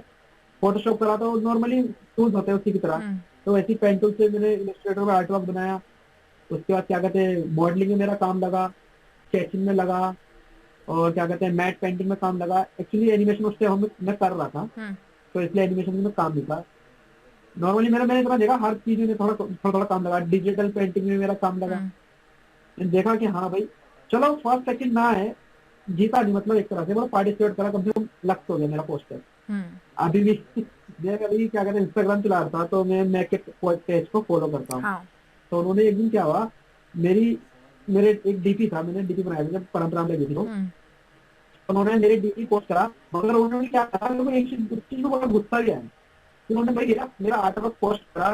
S3: फोटोशॉप करा तो नॉर्मली टूल्स होते हैं उसी की तरह। तो ऐसी पेन टूल से मैंने इलस्ट्रेटर में आर्ट वर्क बनाया। उसके बाद क्या कहते हैं मॉडलिंग में मेरा काम लगा, स्केचिंग में लगा, और क्या कहते हैं मैट पेंटिंग में काम लगा। एक्चुअली एनिमेशन उस टाइम मैं कर रहा था, तो इसलिए एनिमेशन में काम नहीं था। नॉर्मली मैंने इतना देखा हर चीज में थोड़ा थोड़ा थोड़ा काम लगा, डिजिटल पेंटिंग में मेरा काम लगा। मैंने देखा कि हाँ भाई चलो फर्स्ट सेकंड ना है, जीता नहीं मतलब एक तरह से, मतलब पार्टिसिपेट करा, कम से कम लक्ष्य हो गया मेरा पोस्टर। अभी भी मैं अभी क्या कहते हैं इंस्टाग्राम चला रहा था, तो मैं मैक के पेज को फॉलो करता हूँ।
S1: हाँ।
S3: तो उन्होंने एक दिन क्या हुआ, मेरे एक डीपी था, मैंने डीपी बनाया था जब परंपरा में लगी थी, तो उन्होंने मेरे डीपी पोस्ट करा, मगर उन्होंने क्या कहा, मेरे को एक चीज में बड़ा गुस्सा भी आया। उन्होंने भाई मेरा आर्ट वर्क पोस्ट करा,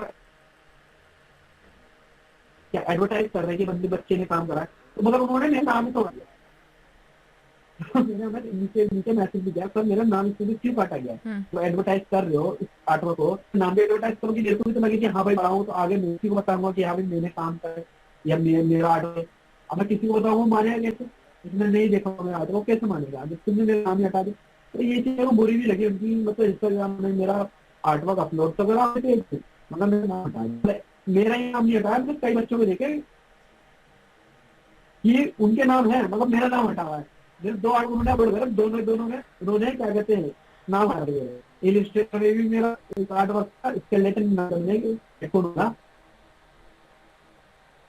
S3: क्या एडवर्टाइज कर रहे हैं कि बच्चे ने काम करा है, तो मगर उन्होंने मेरा नाम ही तोड़ा दिया। मैंने नीचे मैसेज भी किया, सर मेरा नाम इसमें क्यों काटा गया है? तो एडवर्टाइज कर रहे हो इस आर्टवर्क को, नाम भी एडवर्टाइज करोगे, मेरे को भी तो लगे कि हाँ भाई बढ़ाऊं, तो आगे मैं किसी को बताऊंगा कि हाँ भाई मैंने काम करा या मेरा आर्टवर्क। अब मैं किसी को बताऊंगा मानेगा कैसे? इसने नहीं देखा मेरा आर्टवर्क, कैसे मानेगा जब तुमने मेरा नाम ही हटा दिया? तो ये चीज मेरे को बुरी भी लगी उनकी, मतलब इंस्टाग्राम में मेरा आर्टवर्क अपलोड तो करा, मतलब मेरा नाम हटा दिया, मेरा ही नाम नहीं हटाया। मतलब कई बच्चों को देखे ये उनके नाम है, मतलब मेरा नाम हटा हुआ है। जब 2 आर्ट उन्होंने अपलोड करा, दोनों में उन्होंने क्या कहते हैं नाम हटा दिया। इलस्ट्रेटर में भी मेरा एक आर्ट वर्क था, स्केलेटन ना करने के होगा,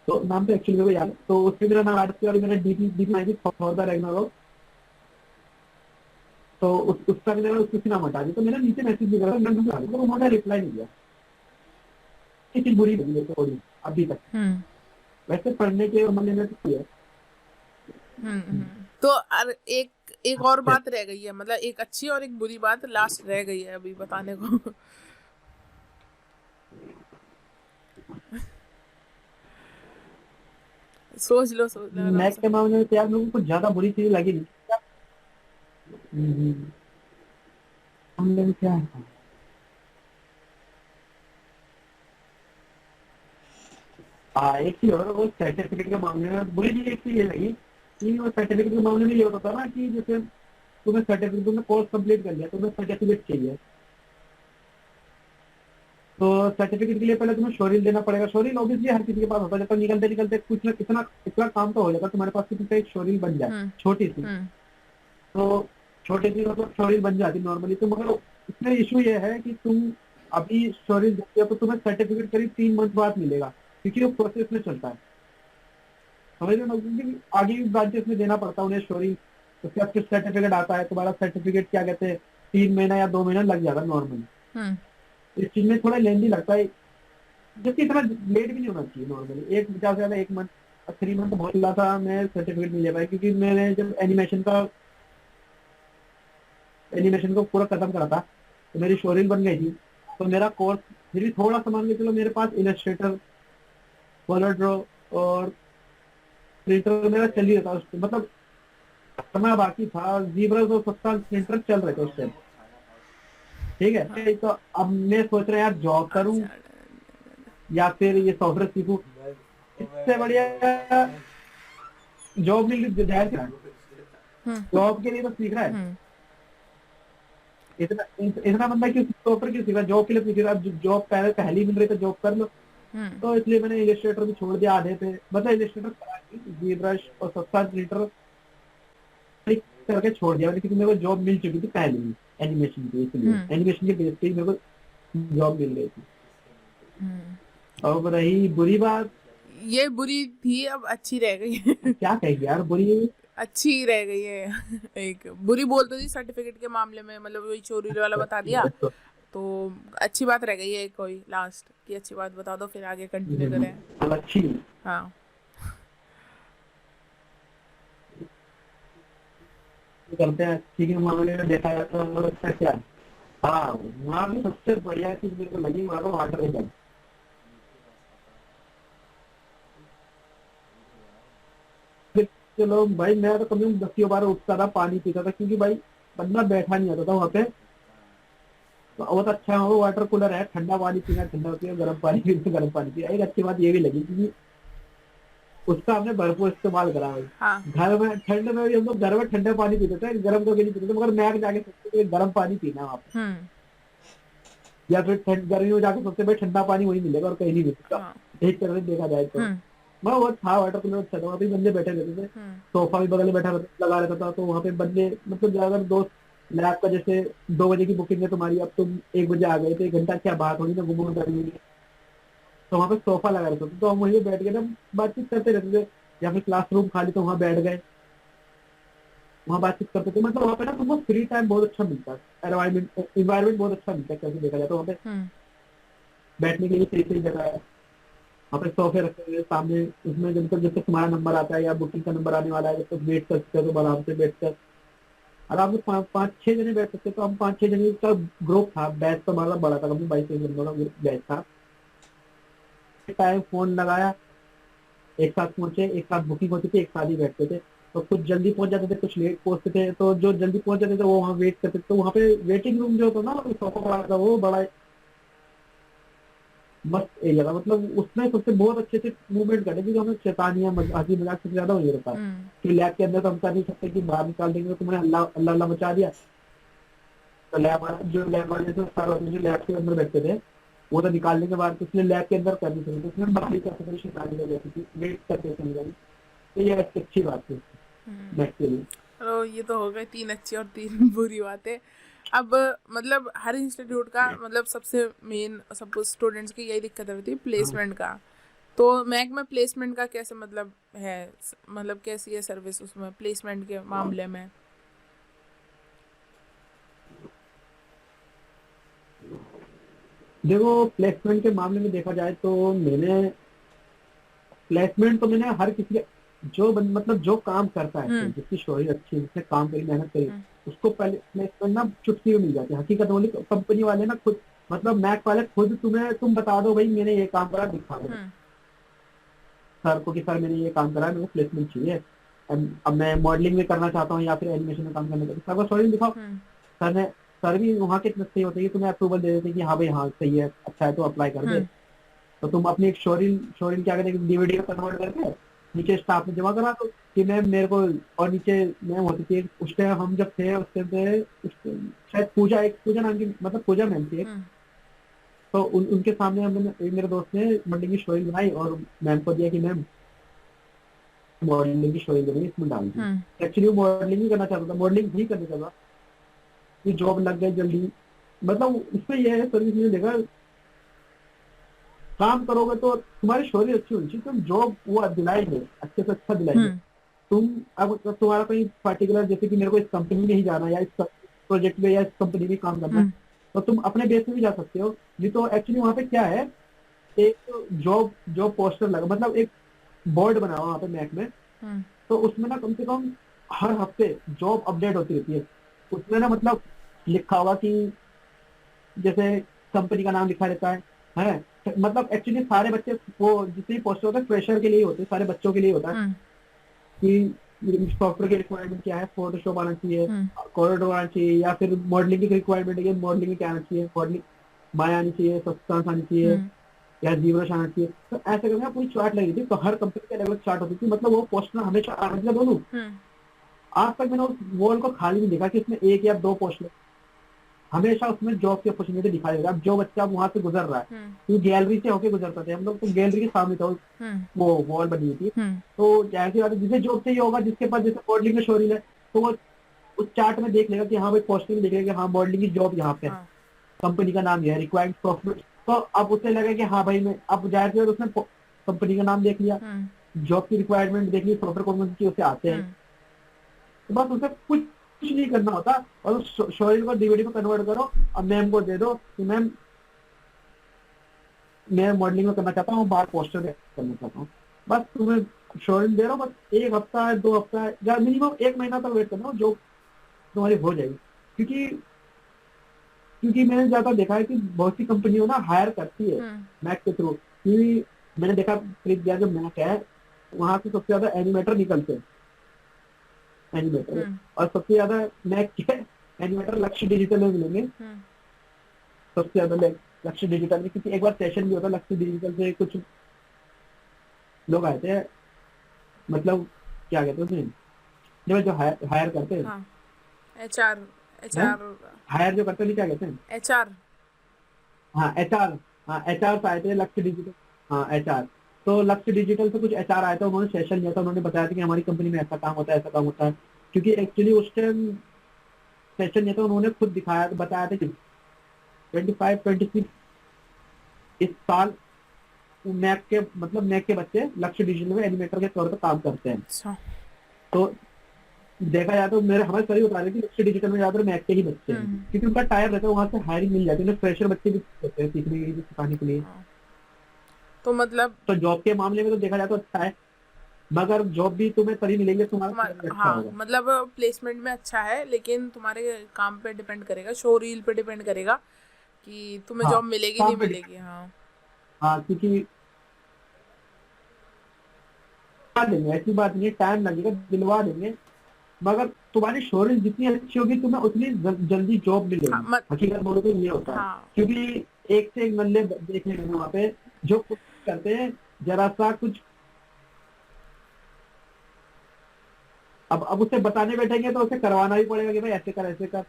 S3: तो नाम तो एक्चुअली मेरे को याद है। तो उसके मेरा नाम आर्ट और मेरा डीपी आई थी फॉर द रैग्नारोक, तो उसका मैंने उसकी नाम हटा दिया। तो मैंने नीचे मैसेज भी करा, तो उन्होंने रिप्लाई नहीं दिया। ये चीज बुरी लगी मेरे को अभी तक। वैसे पढ़ने के मामले में तो है।
S1: तो एक और बात रह गई है, मतलब एक अच्छी और एक बुरी बात लास्ट रह गई है अभी बताने को। सोच लो
S3: मैथ के मामले में तो यार मेरे को कुछ ज्यादा बुरी चीज लगी नहीं। मामले में क्या है, एक चीज और वो सर्टिफिकेट के मामले में बुरी चीज एक चीज ये लगी कि वो सर्टिफिकेट के मामले में ये होता था ना कि जैसे तुम्हें सर्टिफिकेट, तुमने कोर्स कंप्लीट कर लिया, तुम्हें सर्टिफिकेट चाहिए, तो सर्टिफिकेट के लिए पहले तुम्हें शोरील देना पड़ेगा। शोरील ऑब्वियसली हर किसी के पास होता है, जब तक निकलते निकलते कुछ ना इतना काम तो हो जाता तुम्हारे पास कि तुमसे एक शोरील बन जाए छोटी सी, तो छोटी सी मतलब शोरील बन जाती नॉर्मली। तो मगर इसमें इशू ये है कि तुम अभी शोरील देते हो तो तुम्हें सर्टिफिकेट करीब 3 मंथ बाद मिलेगा, क्योंकि वो प्रोसेस में चलता है, समझ रहे हो? क्योंकि आगे भी ब्रांचेस में देना पड़ता है उन्हें शोरील, उसके बाद फिर सर्टिफिकेट आता है। तुम्हारा सर्टिफिकेट क्या कहते हैं 3 महीना या 2 महीना लग जाता है नॉर्मली। इस चीज में थोड़ा लेंदी लगता है, जबकि इतना लेट भी नहीं होना चाहिए नॉर्मली। एक ज्यादा से ज्यादा 1 मंथ, 3 मंथ बहुत लगा था, मैं सर्टिफिकेट नहीं ले पाया, क्योंकि मैंने जब एनिमेशन को पूरा खत्म करा था तो मेरी शोरील बन गई थी। तो मेरा कोर्स फिर भी थोड़ा समझ के चलो, मेरे पास इलस्ट्रेटर, कलर ड्रॉ और प्रिंटर मेरा चल ही रहा था, मतलब करना बाकी था। ज़ीब्रस और सस्ता प्रिंटर चल रहे थे उस टाइम, ठीक है। तो अब मैं सोच रहा यार जॉब करूं या फिर ये सॉफ्टवेयर सीखूं, इससे बढ़िया जॉब मिल जाए, जॉब के लिए तो सीख रहा है। इतना बंदा क्यों सॉफ्टवेयर क्यों सीख रहा है, जॉब के लिए सीख रहा है। जॉब पहली मिल रही तो जॉब कर लो। तो इसलिए मैंने इलस्ट्रेटर भी छोड़ दिया आधे पे, मतलब इलस्ट्रेटर ज़ीब्रश और सस्ता प्रिंटर करके छोड़ दिया, क्योंकि मेरे को जॉब मिल चुकी थी पहले ही एनिमेशन की, इसलिए एनिमेशन के बेस पे मेरे को जॉब मिल गई थी। अब रही बुरी बात,
S1: ये बुरी थी, अब अच्छी रह गई है।
S3: क्या कहेगी यार, बुरी
S1: अच्छी रह गई है। एक बुरी बोल तो दी सर्टिफिकेट के मामले में, मतलब वही चोरी वाला बता दिया, तो अच्छी बात रह गई है कोई लास्ट की अच्छी बात बता दो, फिर आगे कंटिन्यू करें।
S3: अच्छी
S1: हाँ
S3: करते हैं, ठीक है। मामले में देखा जाए तो अच्छा क्या, हाँ वहाँ भी सबसे बढ़िया चीज मेरे को लगी वहाँ का वाटर रिजल्ट। चलो भाई मैं तो कभी 10 बार उठता था, पानी पीता था, क्योंकि भाई बंदा बैठा नहीं आता था वहाँ पे, तो बहुत अच्छा वो वाटर कूलर है, ठंडा पानी पीना ठंडा पियो, गर्म पानी पीना गर्म पानी पियो। एक अच्छी बात ये भी लगी कि उसका हमने भरपूर इस्तेमाल करा भाई।
S1: हाँ।
S3: घर में ठंड में भी हम लोग घर में ठंडा पानी पीते थे, गर्म कभी नहीं पीते थे, मगर मैक जाके सोचते थे गर्म पानी पीना है वहाँ पे,
S1: हम्म।
S3: या फिर गर्मी में जाके सोचते भाई ठंडा पानी वही मिलेगा और कहीं नहीं मिलेगा,
S1: हाँ।
S3: एक तरह से देखा जाए तो।
S1: हम्म।
S3: मैं वो था वाटर कूलर अच्छा था, वहाँ पे बंदे बैठे रहते थे,
S1: हम्म।
S3: सोफा भी बगल में बैठा लगा रहता था, तो वहाँ पे बंदे मतलब अगर दोस्त लैब का जैसे 2 बजे की बुकिंग है तुम्हारी, अब तुम 1 बजे आ गए तो 1 घंटा क्या बात होगी ना, घूमो गर्मी में, तो वहाँ पे सोफा लगा रहता था, तो हम वहीं पे बैठ के ना बातचीत करते रहते थे, या फिर क्लासरूम खाली तो वहाँ बैठ गए, वहाँ बातचीत करते थे। मतलब वहाँ पे ना तुमको फ्री टाइम बहुत अच्छा मिलता है, एनवायरमेंट बहुत अच्छा मिलता है, कैसे देखा जाए तो वहाँ पे
S1: हम्म।
S3: बैठने के लिए सही सही जगह है, वहाँ पे सोफे रखे हुए हैं सामने, उसमें जब तक तुम्हारा नंबर आता है या बुकिंग का नंबर आने वाला है, जब तक वेट कर सकते हो तो आराम से बैठ कर आराम से 5-6 जने बैठ सकते, तो हम 5-6 जने का ग्रुप था, बैच तो हमारा बड़ा था, कभी 22-23 बंदों का बैच था। टाइम फोन लगाया, एक साथ पहुंचे, एक साथ बुकिंग होती थी, एक साथ ही बैठते थे, तो कुछ जल्दी पहुंच जाते थे, कुछ लेट पहुंचते थे, तो जो जल्दी पहुंच जाते थे वो वहाँ वेट करते थे, तो वहाँ पे वेटिंग रूम जो होता ना सोफा बड़ा था, वो बड़ा मस्त एरिया था, मतलब उसमें सबसे बहुत अच्छे से मूवमेंट करते, क्योंकि हमें शैतानियां हंसी मजाक सबसे ज्यादा वही रहता है
S1: हम्म।
S3: कि लैब के अंदर तो हम कर नहीं सकते कि बाहर निकाल देंगे तो तुमने अल्लाह अल्लाह अल्लाह मचा दिया, तो लैब वाले तो सारे जो लैब के अंदर बैठते थे वो तो निकालने के बाद उसने लैब के अंदर कर नहीं सकते, उसने बाहर ही कर सकते, शैतानी हो जाती थी, वेट करते थे निकाली, तो ये अच्छी बात थी
S1: हम्म।
S3: लैब के लिए।
S1: तो ये तो हो गए 3 अच्छी और 3 बुरी बातें। अब मतलब हर इंस्टीट्यूट का मतलब सबसे मेन सब स्टूडेंट्स की यही दिक्कत होती है
S3: हाँ
S1: प्लेसमेंट का। तो मैक में प्लेसमेंट का कैसे मतलब है, मतलब कैसी है सर्विस उसमें प्लेसमेंट के मामले में?
S3: देखो, प्लेसमेंट के मामले में देखा जाए तो मैंने हर किसी के मतलब जो काम करता है,
S1: हम्म।
S3: जिसकी शोहरत अच्छी है, जिसने काम करी मेहनत करी,
S1: हम्म।
S3: उसको पहले प्लेसमेंट ना चुटकी में मिल जाती है। हकीकत बोली कंपनी वाले ना खुद, मतलब मैक वाले खुद तुम बता दो भाई मैंने ये काम करा, दिखा दो
S1: हम्म।
S3: सर को कि सर मैंने ये काम करा है, मेरे को प्लेसमेंट चाहिए, अब मैं मॉडलिंग में करना चाहता हूँ या फिर एनिमेशन में काम करना चाहता हूँ, सर को स्टोरी दिखाओ,
S1: हम्म।
S3: सर ने सर भी वहाँ के इतने सही होते हैं कि तुम्हें अप्रूवल दे देते हैं कि हाँ भाई हाँ सही है, अच्छा है तो अप्लाई कर दे।
S1: हम्म।
S3: तो तुम अपनी एक शोरील क्या कहते हैं डीवीडी में कन्वर्ट करके नीचे स्टाफ में जमा करा दो कि मैम मेरे को, और नीचे मैम होती थी उस टाइम हम जब थे उस टाइम पे शायद पूजा नाम की, मतलब पूजा मैम थी एक,
S1: हम्म।
S3: तो उनके सामने हमने एक मेरे दोस्त ने मॉडलिंग की स्टोरी बनाई और मैम को दिया कि मैम मॉडलिंग की स्टोरी बनी इसमें डाल दी।
S1: हम्म।
S3: एक्चुअली वो मॉडलिंग ही करना चाहता था, मॉडलिंग ही करना चाहता था कि जॉब लग गई जल्दी। मतलब उसमें यह है सर्विस में देखा, काम करोगे तो तुम्हारी शोरी अच्छी होनी चाहिए, तुम जॉब वो दिलाएंगे, अच्छे से अच्छा दिलाएंगे।
S1: हम्म।
S3: तुम अब तुम्हारा कोई पर्टिकुलर जैसे कि मेरे को इस कंपनी में ही जाना है या इस प्रोजेक्ट में या इस कंपनी में काम करना है,
S1: हम्म।
S3: तो तुम अपने बेस में भी जा सकते हो। नहीं तो एक्चुअली वहाँ पे क्या है, एक जॉब जॉब पोस्टर लगा, मतलब एक बोर्ड बना हुआ वहाँ पे मैक में,
S1: हम्म।
S3: तो उसमें ना कम से कम हर हफ्ते जॉब अपडेट होती रहती है। उसमें ना मतलब लिखा हुआ कि जैसे कंपनी का नाम लिखा रहता है, मतलब एक्चुअली सारे बच्चे वो जितने पोस्टर होते हैं फ्रेशर के लिए होते हैं, सारे बच्चों के लिए होता है
S1: हम्म।
S3: कि सॉफ्टवेयर की रिक्वायरमेंट क्या है, फोटोशॉप आना चाहिए,
S1: हम्म।
S3: कोरोडो आना चाहिए, या फिर मॉडलिंग की रिक्वायरमेंट है, मॉडलिंग में क्या आना चाहिए, मॉडलिंग माया आनी चाहिए, सब्सटेंस आनी चाहिए
S1: हम्म।
S3: या जीवरश आना चाहिए। तो ऐसे करके पूरी चार्ट लगी थी, तो हर कंपनी की अलग अलग चार्ट होती थी, मतलब वो पोस्टर हमेशा आना चाहिए बोलूँ,
S1: हम्म।
S3: आज तक मैंने उस वॉल को खाली नहीं देखा कि इसमें 1 या 2 पोस्टर, हमेशा उसमें जॉब की अपॉर्चुनिटी दिखाई देगा। अब जो बच्चा वहां से गुजर रहा है,
S1: हम्म।
S3: क्योंकि गैलरी से होके गुजरता थे हम लोग, तो गैलरी के सामने था
S1: हम्म।
S3: वो वॉल बनी हुई थी,
S1: हम्म।
S3: तो जाहिर सी बात है जिसे जॉब चाहिए होगा, जिसके पास जैसे मॉडलिंग में शोरील है, तो वो उस चार्ट में देख लेगा कि हाँ भाई पोस्टिंग देख लेगा कि हाँ मॉडलिंग की जॉब यहाँ पे है,
S1: हाँ।
S3: कंपनी का नाम ये है, रिक्वायर्ड सॉफ्टवेयर, तो अब उसे लगा कि हाँ भाई मैं, अब जाहिर सी बात उसने कंपनी का नाम देख लिया,
S1: हम्म।
S3: जॉब की रिक्वायरमेंट देख ली, सॉफ्टवेयर कौन सी उसे आते हैं,
S1: हम्म।
S3: तो बस उसे कुछ नहीं करना होता, और उस शोरील को डीवीडी में कन्वर्ट करो और मैम को दे दो कि मैम मैं मॉडलिंग में करना चाहता हूँ, बाहर पोस्टर करना चाहता हूँ, बस तुम्हें शोरूम दे रहा हूँ, बस 1 हफ्ता है 2 हफ्ता है या मिनिमम 1 महीना तक वेट करना, जो तुम्हारी हो जाएगी। क्योंकि क्योंकि मैंने ज्यादा देखा है कि बहुत सी कंपनियों ना हायर करती है
S1: हम्म।
S3: मैक के थ्रू, कि मैंने देखा प्रीत जो मैक है वहां से सबसे ज्यादा एनिमेटर निकलते हैं, एनिमेटर,
S1: हम्म।
S3: और सबसे ज्यादा मैक के एनिमेटर लक्ष्य डिजिटल में मिलेंगे,
S1: हम्म।
S3: सबसे ज्यादा लक्ष्य डिजिटल में, क्योंकि एक बार सेशन भी होता लक्ष्य डिजिटल से कुछ लोग आए थे, मतलब क्या कहते हैं उसमें, जो हायर करते हैं,
S1: हाँ, एचआर
S3: हैं
S1: एचआर
S3: हायर जो करते हैं क्या कहते हैं,
S1: एचआर।
S3: हाँ एचआर, हाँ एचआर से आए थे लक्ष्य डिजिटल, हाँ एचआर। तो लक्ष्य डिजिटल से कुछ एचआर आया था, उन्होंने सेशन लिया था, उन्होंने बताया था कि हमारी कंपनी में ऐसा काम होता है, ऐसा काम होता है, क्योंकि एक्चुअली उस टाइम सेशन लिया था, उन्होंने खुद दिखाया बताया था कि 25-26 इस साल मैक के मतलब मैक के बच्चे लक्ष्य डिजिटल में एनिमेटर के तौर पर काम करते हैं।
S1: अच्छा।
S3: तो देखा जाए तो मेरे हमारे सभी बता रहे थे कि लक्ष्य डिजिटल में ज्यादातर मैक के ही बच्चे हैं, क्योंकि उनका टाइम रहता है, वहां से हायरिंग मिल जाती है, उन्हें फ्रेशर बच्चे भी होते हैं सीखने के लिए, सिखाने के लिए।
S1: हाँ, तो मतलब
S3: तो जॉब के मामले में तो देखा जाए तो अच्छा है, मगर जॉब भी तुम्हें तभी मिलेंगे तुम्हारा CV
S1: तुम्हारा,
S3: अच्छा
S1: हाँ
S3: होगा।
S1: मतलब प्लेसमेंट में अच्छा है, लेकिन तुम्हारे काम पे डिपेंड करेगा, शो रील पे डिपेंड करेगा कि तुम्हें
S3: हाँ
S1: जॉब मिलेगी नहीं
S3: काम पे
S1: मिलेगी। हाँ।
S3: हाँ क्योंकि दिलवा देंगे, ऐसी बात नहीं है, टाइम लगेगा, दिलवा देंगे, मगर तुम्हारी शोरेज जितनी अच्छी होगी तुम्हें उतनी जल्दी जॉब
S1: हाँ
S3: मिलेगी। हकीकत बोलो तो ये होता है,
S1: हाँ।
S3: क्योंकि एक से एक बंदे देखने को वहाँ पे जो कुछ करते हैं, जरा सा कुछ अब उसे बताने बैठेंगे तो उसे करवाना भी पड़ेगा कि भाई ऐसे कर ऐसे कर,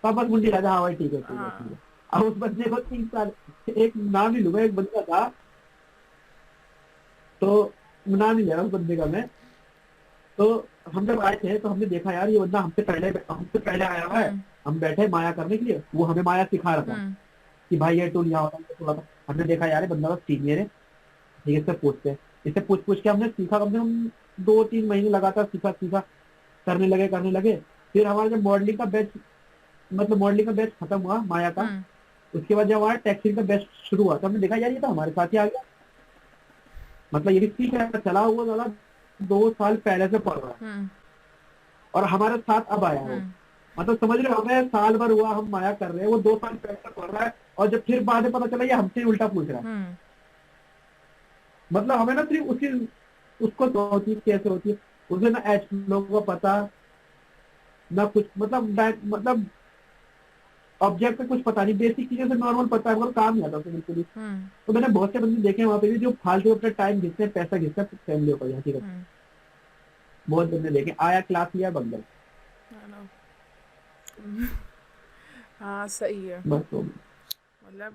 S3: तब बस मुंडी राजा, हाँ भाई ठीक है ठीक है ठीक है।
S1: हाँ।
S3: अब उस बंदे को 3 साल, एक नाम ही लूंगा, एक बंदा था, तो नाम नहीं ले रहा उस बंदे का मैं। तो हम जब आए थे तो हमने देखा यार ये बंदा हमसे पहले आया हुआ है, हम बैठे माया करने के लिए, वो हमें माया सिखा रहा था कि भाई ये टूल यहाँ होता है, थोड़ा सा हमने देखा यार ये बंदा तो सीनियर है, ठीक है इससे पूछते हैं, इससे पूछ पूछ के हमने सीखा, कम से कम 2-3 महीने लगातार सीखा सीखा, करने लगे। फिर हमारा जब मॉडलिंग का बैच, मतलब मॉडलिंग का बैच खत्म हुआ माया का, उसके बाद जब हमारा टैक्सिंग का बैच शुरू हुआ तो हमने देखा यार ये तो हमारे साथ ही आ गया, मतलब ये भी सीख रहा है, चला हुआ वाला 2 साल पहले से पढ़ रहा है और हमारे साथ अब आया हो, मतलब समझ रहे हो, हमें साल भर हुआ हम माया कर रहे हैं, वो 2 साल पहले से पढ़ रहा है, और जब फिर बाद में पता चला ये हमसे ही उल्टा पूछ रहा है। मतलब हमें ना सिर्फ उसकी उसको होती है कैसे होती है, उसे ना एच लोगों को पता ना कुछ, मतलब ऑब्जेक्ट का कुछ पता नहीं, बेसिक चीजें से नॉर्मल पता है, मगर काम नहीं आता उसे बिल्कुल भी। तो मैंने बहुत से बंदे देखे वहाँ पे भी जो फालतू अपना टाइम घिसते हैं, पैसा घिसते हैं फैमिली पर, हकीकत बहुत बंदे देखे, आया क्लास लिया बंद गए,
S1: हाँ सही है।
S3: बस तो
S1: मतलब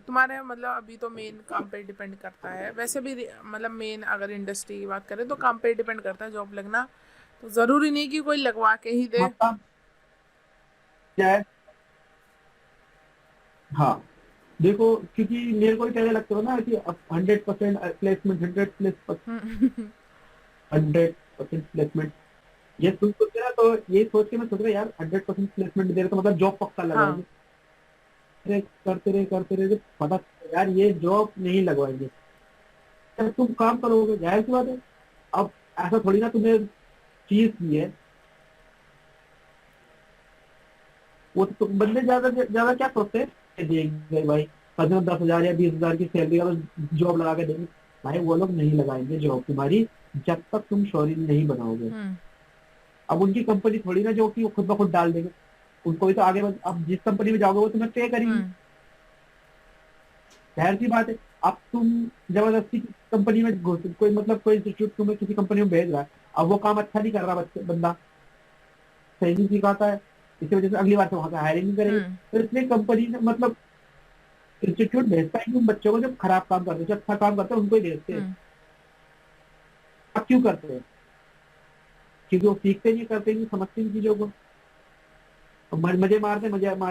S1: तुम्हारे मतलब अभी तो मेन काम पे डिपेंड करता है, वैसे भी मतलब मेन अगर इंडस्ट्री की बात करें तो काम पे डिपेंड करता है जॉब लगना, तो जरूरी नहीं कि कोई लगवा के ही दे।
S3: आपका क्या है। हाँ देखो, क्योंकि मेरे को भी पहले लगता था ना कि 100% प्लेसमेंट, 100% प्लेसमेंट, ये तुम सोच रहे तो ये सोच के मैं सोच रहा यार 100% प्लेसमेंट दे रहे तो मतलब जॉब पक्का लगवाएंगे,
S1: हाँ।
S3: करते रहे पता चला यार ये जॉब नहीं लगवाएंगे, जब तुम काम करोगे जाहिर सी बात है। अब ऐसा थोड़ी ना तुम्हें चीज की है, वो तो बंदे ज्यादा ज्यादा क्या सोचते हैं, देंगे भाई 15-10 हजार या 20 हजार की सैलरी का तो जॉब लगा के देंगे, भाई वो लोग नहीं लगाएंगे जॉब तुम्हारी जब तक तुम शोरी नहीं बनाओगे। अब उनकी कंपनी थोड़ी ना जो कि वो खुद ब खुद डाल देंगे, उनको भी तो आगे अब जिस कंपनी में जाओगे वो तुम्हें पे करेंगी, जाहिर सी बात है। अब तुम जबरदस्ती कंपनी में घुस, कोई मतलब कोई इंस्टीट्यूट तुम्हें किसी कंपनी में भेज रहा है, अब वो काम अच्छा नहीं कर रहा बंदा, सही नहीं सिखाता है, इसी वजह से अगली बार से वहां से हायरिंग नहीं करेंगे, तो इसलिए कंपनी ने मतलब इंस्टीट्यूट भेजता है कि उन बच्चों को जो खराब काम करते हैं, जो अच्छा काम करते हैं उनको ही भेजते हैं। अब क्यों करते हैं, क्योंकि वो सीखते नहीं, करते नहीं, समझते नहीं चीजों को, मजे मार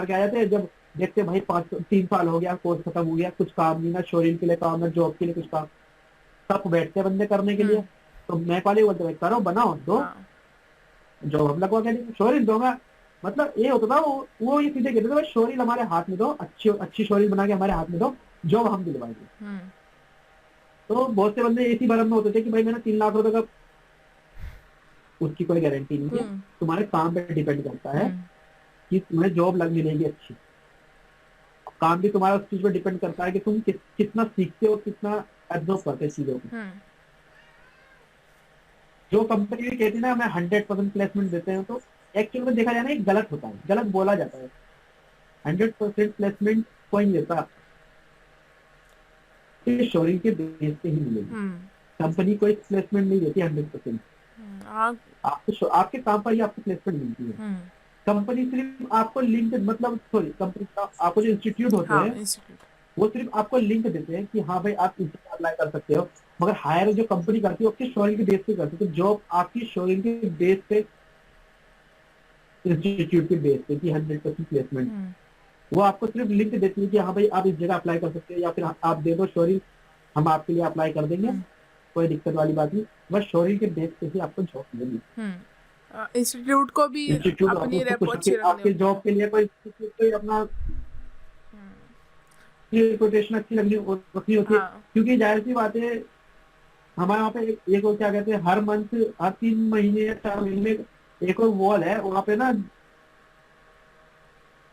S3: के आ जाते हैं, जब देखते भाई 3 साल हो गया, कोर्स खत्म हो गया, कुछ काम नहीं, ना शोरूम के लिए काम, ना जॉब के लिए कुछ काम, सब बैठते हैं बंदे करने के लिए। तो मैं वाले बोलते भाई करो बनाओ दो, जॉब हम लगवा के देंगे, शोरील दो मैं, मतलब ये होता था, वो ये सीधे कहते थे भाई शोरील हमारे हाथ में दो, अच्छी अच्छी शोरील बना के हमारे हाथ में दो, जॉब हम दिलवाएंगे। तो बहुत से बंदे इसी भरम में होते थे कि भाई मैंने 3 लाख रुपए का, उसकी कोई गारंटी नहीं है, तुम्हारे काम पे डिपेंड करता है कि तुम्हें जॉब लग मिलेगी अच्छी, काम भी तुम्हारा उस चीज पे डिपेंड करता है कि तुम कितना सीखते हो, कितना एब्जॉर्व करते हो चीजों को। जो कंपनी भी कहती है ना हमें 100% प्लेसमेंट देते हैं, तो एक्चुअल में देखा जाए ना ये गलत होता है, गलत बोला जाता है। 100% प्लेसमेंट कोई नहीं देता, ये शोरिंग के बेस पे ही मिलेगी। कंपनी कोई प्लेसमेंट नहीं देती 100%।
S1: हाँ।
S3: आपको आपके काम पर ही आपको प्लेसमेंट मिलती है। कंपनी सिर्फ आपको लिंक, मतलब सॉरी, कंपनी का आपको जो इंस्टीट्यूट होते
S1: हाँ,
S3: हैं
S1: इंस्टीट्यूट।
S3: वो सिर्फ आपको लिंक देते हैं कि हाँ भाई आप इसमें अप्लाई कर सकते हो, मगर हायर जो कंपनी करती है आपकी शोरिंग के बेस पे करती है। तो जॉब आपकी शोरिंग के बेस पे, इंस्टीट्यूट के बेस पे की 100% प्लेसमेंट, वो आपको सिर्फ लिंक देती है कि हाँ भाई आप इस जगह अप्लाई कर सकते हो, या फिर आप दे दो शोरिंग, हम आपके लिए अप्लाई कर देंगे, कोई दिक्कत वाली बात नहीं। बस शोरिंग के बेस पे ही आपको जॉब मिलेगी।
S1: इंस्टीट्यूट को भी
S3: इंस्टीट्यूट
S1: अपनी
S3: आपको
S1: रेप
S3: कुछ
S1: अच्छी रखनी
S3: आपके
S1: होती
S3: जॉब
S1: है।
S3: के लिए कोई कोई अपना रेपुटेशन अच्छी रखनी होती है,
S1: हाँ।
S3: क्योंकि जाहिर सी बात है हमारे वहाँ पे एक और क्या कहते हैं, हर मंथ, हर 3 महीने या 4 महीने में एक और वॉल है वहाँ पे ना,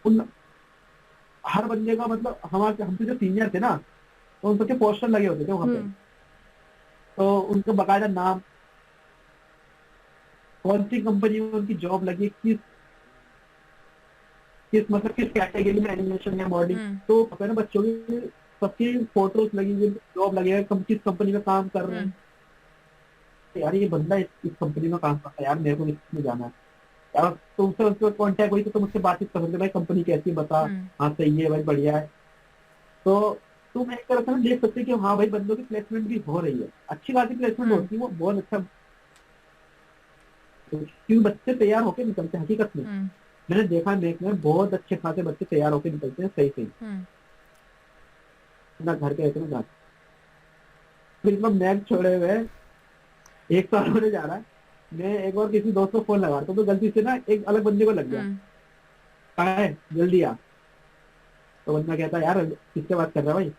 S3: उन हर बंदे का, मतलब हमारे हमसे जो सीनियर थे ना, तो उन सबके पोस्टर लगे होते थे वहाँ पे, तो उनका बकायदा नाम, कौन सी कंपनी में उनकी जॉब लगी, किस मतलब किस कैटेगरी में, एनिमेशन या मॉडलिंग, तो पता है ना बच्चों की सबकी फोटोज लगी हुई, जॉब लगे है, किस कंपनी में काम कर रहे हैं। यार ये बंदा इस कंपनी में काम करता है, यार मेरे को इसमें जाना है यार, तो उससे उसका कॉन्टेक्ट हुई तो तुम उससे बातचीत कर सकते हो, भाई कंपनी कैसी बता, हाँ सही है भाई, बढ़िया है। तो तुम एक तरह से देख सकते हो कि हाँ भाई बंदों की प्लेसमेंट भी हो रही है, अच्छी खासी प्लेसमेंट होती है, वो बहुत अच्छा, क्योंकि बच्चे तैयार होकर निकलते हैं हकीकत में। मैंने देखा नेक में बहुत अच्छे खासे बच्चे तैयार होकर निकलते हैं सही सही, ना घर के रहते ना जाते। बिल्कुल मैच छोड़े हुए 1 साल होने जा रहा है, मैं एक बार किसी दोस्त को फोन लगा तो गलती से ना एक अलग बंदे को लग गया, कहा है जल्दी आ, तो बंदा कहता यार किससे बात कर रहा है भाई,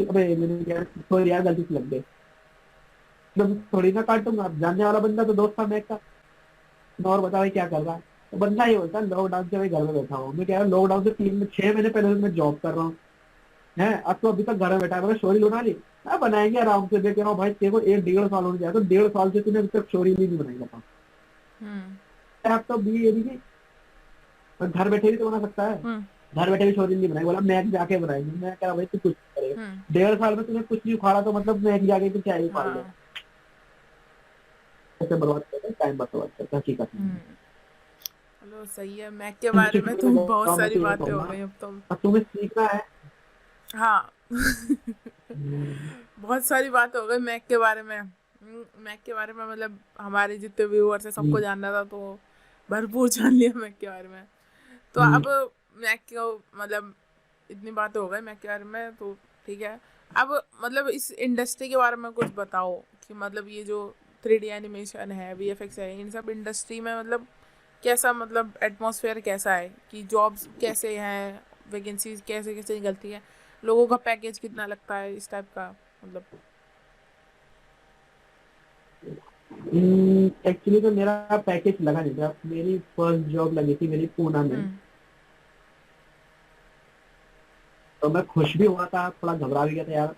S3: अबे मैंने कहा सॉरी यार गलती से लग गए, तो थोड़ी ना काटूंगा, जानने वाला बंदा तो दोस्त था मैच का, और बता भाई क्या कर रहा है, तो बंदा ये बोलता लॉकडाउन से भाई घर में बैठा हूँ। मैं कह रहा लॉकडाउन से 6 महीने पहले मैं जॉब कर रहा हूँ, है अब तो अभी तक घर में बैठा है, स्टोरी लुटा ली, मैं बनाएंगे आराम से। देख रहा हूँ भाई तेरे को 1-1.5 साल होने जाए, तो 1.5 साल से तूने अभी तक स्टोरी नहीं बनाई, बता आप तो भी ये नहीं कि घर बैठे भी तो बना सकता है, घर बैठे भी स्टोरी नहीं बनाई, बोला मैच जाके बनाएंगे। मैं कह रहा भाई तू कुछ करेगा, 1.5 साल में तूने कुछ नहीं उखाड़ा, तो मतलब मैच जाके तो क्या ही उखाड़ ले, ऐसे बर्बाद करते टाइम बर्बाद करते हकीकत में।
S1: चलो सही है, मैक के बारे में तो बहुत सारी बातें हो गई अब तो।
S3: अब तुम्हें सीखना है।
S1: हाँ बहुत सारी बात हो गई मैक के बारे में। मैक के बारे में मतलब हमारे जितने व्यूअर्स है सबको जानना था, तो भरपूर जान लिया मैक के बारे में। तो अब मैक को मतलब इतनी बातें हो गई मैक के बारे में, तो ठीक है। अब मतलब इस इंडस्ट्री के बारे में कुछ बताओ कि मतलब ये जो 3D एनिमेशन है, VFX है, इन सब इंडस्ट्री में मतलब कैसा, मतलब एटमॉस्फेयर कैसा है, कि जॉब्स कैसे हैं, वैकेंसीज कैसे कैसे निकलती है, लोगों का पैकेज कितना लगता है, इस टाइप का मतलब।
S3: एक्चुअली तो मेरा पैकेज लगा नहीं था, मेरी फर्स्ट जॉब लगी थी मेरी पूना में, तो मैं खुश भी हुआ था, थोड़ा घबरा भी गया था यार,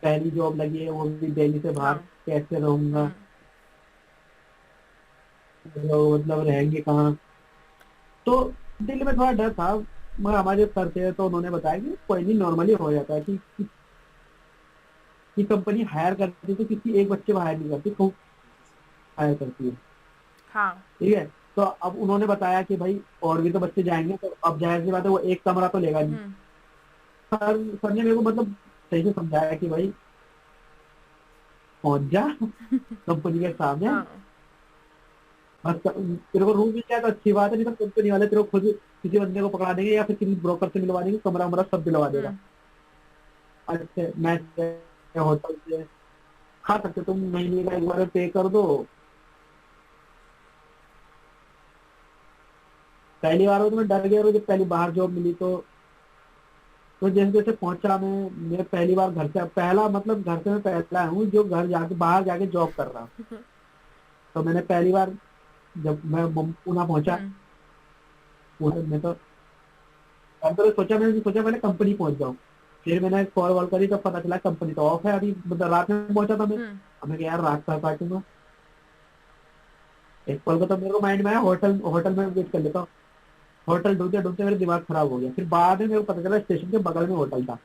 S3: पहली जॉब लगी है वो भी दिल्ली से बाहर, कैसे रहूंगा, मतलब रहेंगे कहाँ, तो दिल में थोड़ा डर था। मगर हमारे सर थे तो उन्होंने बताया कि कोई नहीं, नॉर्मली हो जाता है कि कंपनी हायर करती है तो किसी एक बच्चे को हायर नहीं करती, खूब हायर करती है। ठीक है, तो अब उन्होंने बताया कि भाई और भी तो बच्चे जाएंगे, तो अब जाहिर सी बात है वो एक कमरा तो लेगा नहीं। सर ने मेरे को मतलब सही से समझाया कि भाई पहुंच जा कंपनी के सामने, और तेरे को रूम मिल जाए तो अच्छी बात है, नहीं तो कंपनी वाले तेरे को खुद किसी बंदे को पकड़ा देंगे या फिर किसी ब्रोकर से मिलवा देंगे, कमरा वमरा सब दिलवा देगा। अच्छा मैं होटल से खा सकते, तुम महीने का एक बार पे कर दो। पहली बार तो मैं डर गया, जब पहली बाहर जॉब मिली तो जैसे जैसे पहुंचा मैं पहली बार घर से, पहला मतलब घर से मैं पहला हूँ जो घर जाके बाहर जाके जॉब कर रहा हूँ। तो मैंने पहली बार जब मैं पुणे पहुंचा, मैं तो मैंने सोचा पहले कंपनी पहुंच जाऊँ, फिर मैंने कॉल करी तो पता चला कंपनी तो ऑफ है अभी, मतलब रात में पहुंचा था मैं। अब मैं यार रात का काटूंगा, एक पल को तो मेरे को माइंड में आया होटल में वेट कर लेता हूँ, होटल ढूंढते ढूंढते मेरा दिमाग खराब हो गया। फिर बाद में मेरे को पता चला स्टेशन के बगल में होटल था।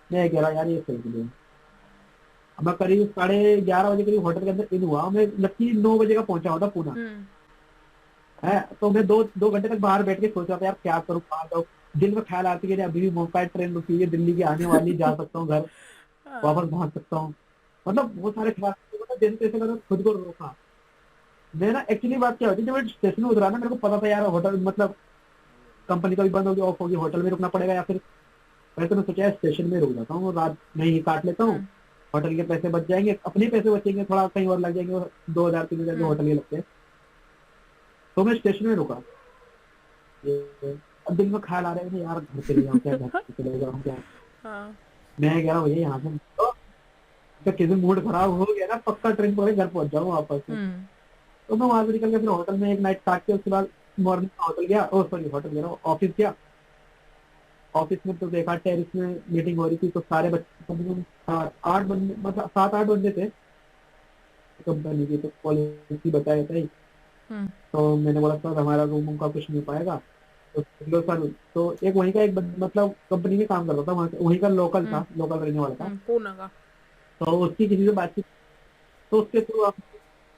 S3: मैं कह रहा यार ये सही नहीं है। अब मैं करीब 11:30 बजे करीब होटल के अंदर इन हुआ। मैं लकी 9 बजे का पहुंचा होता पूना है। तो मैं 2 घंटे तक बाहर बैठ के सोच रहा था यार क्या करूँ, कहाँ जाऊँ। दिल में ख्याल आती है अभी भी मौका है, ट्रेन रुकी है दिल्ली की आने वाली, जा सकता हूँ घर, वापस पहुंच सकता हूँ। मतलब वो सारे ख्याल, मतलब जैसे तैसे मैंने खुद को रोका। मैं ना एक्चुअली बात क्या होती है, जब मैं स्टेशन में उतरा ना मेरे को पता था यार होटल मतलब कंपनी का भी बंद होगी, ऑफ होगी, होटल में रुकना पड़ेगा। या फिर वैसे मैं सोचा स्टेशन में रुक जाता हूँ, रात में ही काट लेता हूँ, होटल के पैसे बच जाएंगे, अपने पैसे बचेंगे, थोड़ा कहीं और लग जाएंगे, 2,000-3,000 के होटल के लगते हैं। तो मैं स्टेशन में रुका। अब दिल में ख्याल आ रहा है यार घर चले जाऊँ क्या, घर चले जाऊँ क्या। मैं कह रहा हूँ भैया यहाँ से तो किसी मूड खराब हो गया ना, पक्का ट्रेन पकड़े घर पहुंच जाऊँ वापस से। तो मैं वहां से निकल के फिर होटल में एक नाइट काट के उसके बाद मॉर्निंग में होटल गया, होटल गया ऑफिस गया। ऑफिस में तो देखा टेरिस में मीटिंग हो रही थी, तो सारे बच्चे कम से कम 8 बंदे, मतलब 7-8 बंदे थे कंपनी की। तो पॉलिसी बताया था ही। तो मैंने बोला सर हमारा रूम का कुछ नहीं पाएगा। तो सर तो एक वहीं का एक मतलब कंपनी में काम करता था, वहीं का लोकल था, लोकल रहने वाला था
S1: पूना का।
S3: तो उसकी किसी से बातचीत, तो उसके थ्रू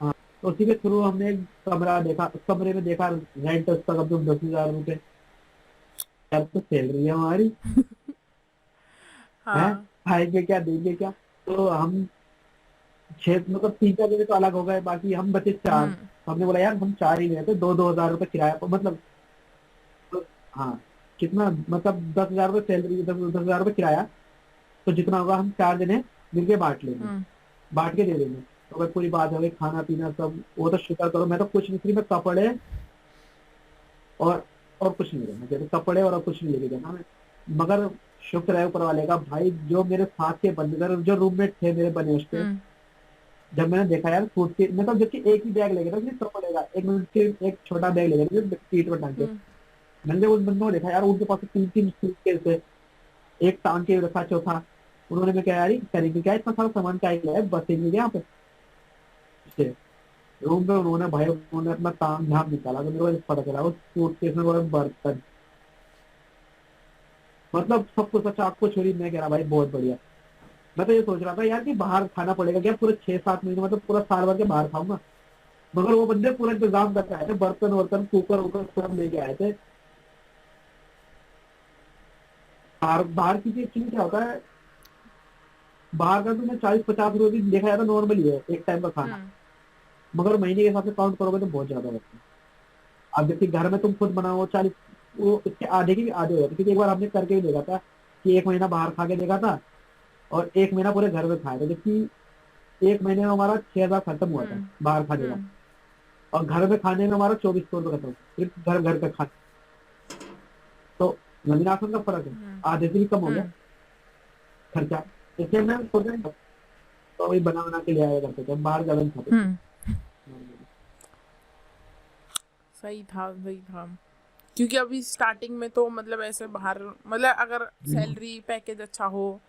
S3: हाँ, तो उसी के थ्रू हमने एक कमरा देखा। उस कमरे में देखा रेंट उसका कम से कम 10,000 रुपए। अब तो सैलरी है हमारी है, खाएंगे क्या देंगे क्या। तो हम 6 मतलब 3-4 जने तो अलग हो गए, बाकी हम बचे 4। हमने बोला यार हम 4 ही गए थे, 2-2 हज़ार रुपए किराया मतलब तो, हाँ कितना मतलब 10,000 रुपए सैलरी, 10,000 रुपए किराया, तो जितना होगा हम 4 जने मिलके बांट लेंगे, बांट के दे देंगे। तो अगर पूरी बात हो गई खाना पीना सब, वो तो शुक्र करो मैं तो कुछ नहीं, सिर्फ कपड़े और कुछ नहीं लेना, जैसे कपड़े और कुछ नहीं लेके जाना मैं। मगर शुक्र है ऊपर वाले का भाई, जो मेरे साथ के बंदे जो रूममेट थे मेरे बने उस पे, जब मैंने देखा यार सूट के मतलब जबकि एक ही बैग लेके था, सिर्फ कपड़े का एक छोटा बैग लेके था पीठ पर टांग के। मैंने जब उन बंदों को देखा यार उनके पास 3-3 सूटकेस है, एक टांग के रखा चौथा। उन्होंने मैं कहा यार करेंगे क्या, इतना सारा सामान क्या है, बसेंगे यहाँ पे रूम में। उन्होंने भाई उन्होंने अपना काम धाम निकाला, तो मेरे को पता चला उस सूटकेस में वो बर्तन, मतलब सब कुछ अच्छा आपको छोड़ी। मैं कह रहा भाई बहुत बढ़िया। मैं तो ये सोच रहा था यार कि बाहर खाना पड़ेगा क्या पूरे 6-7 महीने, मतलब पूरा साल भर के बाहर खाऊंगा। मगर वो बंदे पूरा इंतजाम करके आए थे, बर्तन वर्तन कुकर वुकर सब लेके आए थे। बाहर की चीज एक्चुअली क्या होता है, बाहर का तो मैं 40-50 रुपए भी देखा जाता नॉर्मली है एक टाइम का खाना, मगर महीने के हिसाब से काउंट करोगे तो बहुत ज्यादा होता है। अब जबकि घर में तुम खुद बनाओ 40, वो उसके आधे की भी आधे हो जाते। क्योंकि एक बार हमने करके भी देखा था कि 1 महीना बाहर खा के देखा था और 1 महीना पूरे घर में खाया था, जबकि 1 महीने में हमारा 6,000 खत्म हुआ था बाहर खाने का, और घर में खाने में हमारा 2400 रुपये खत्म, सिर्फ घर पे खाने। तो जमीन आसमान का फर्क है, आधे से भी कम हो गया खर्चा। इसलिए मैं सोच रहा हूँ तो वही बना के ले आया करते थे, बाहर ज्यादा नहीं खाते।
S1: सही था क्योंकि अभी स्टार्टिंग में तो मतलब ऐसे बाहर, मतलब अगर सैलरी पैकेज अच्छा हो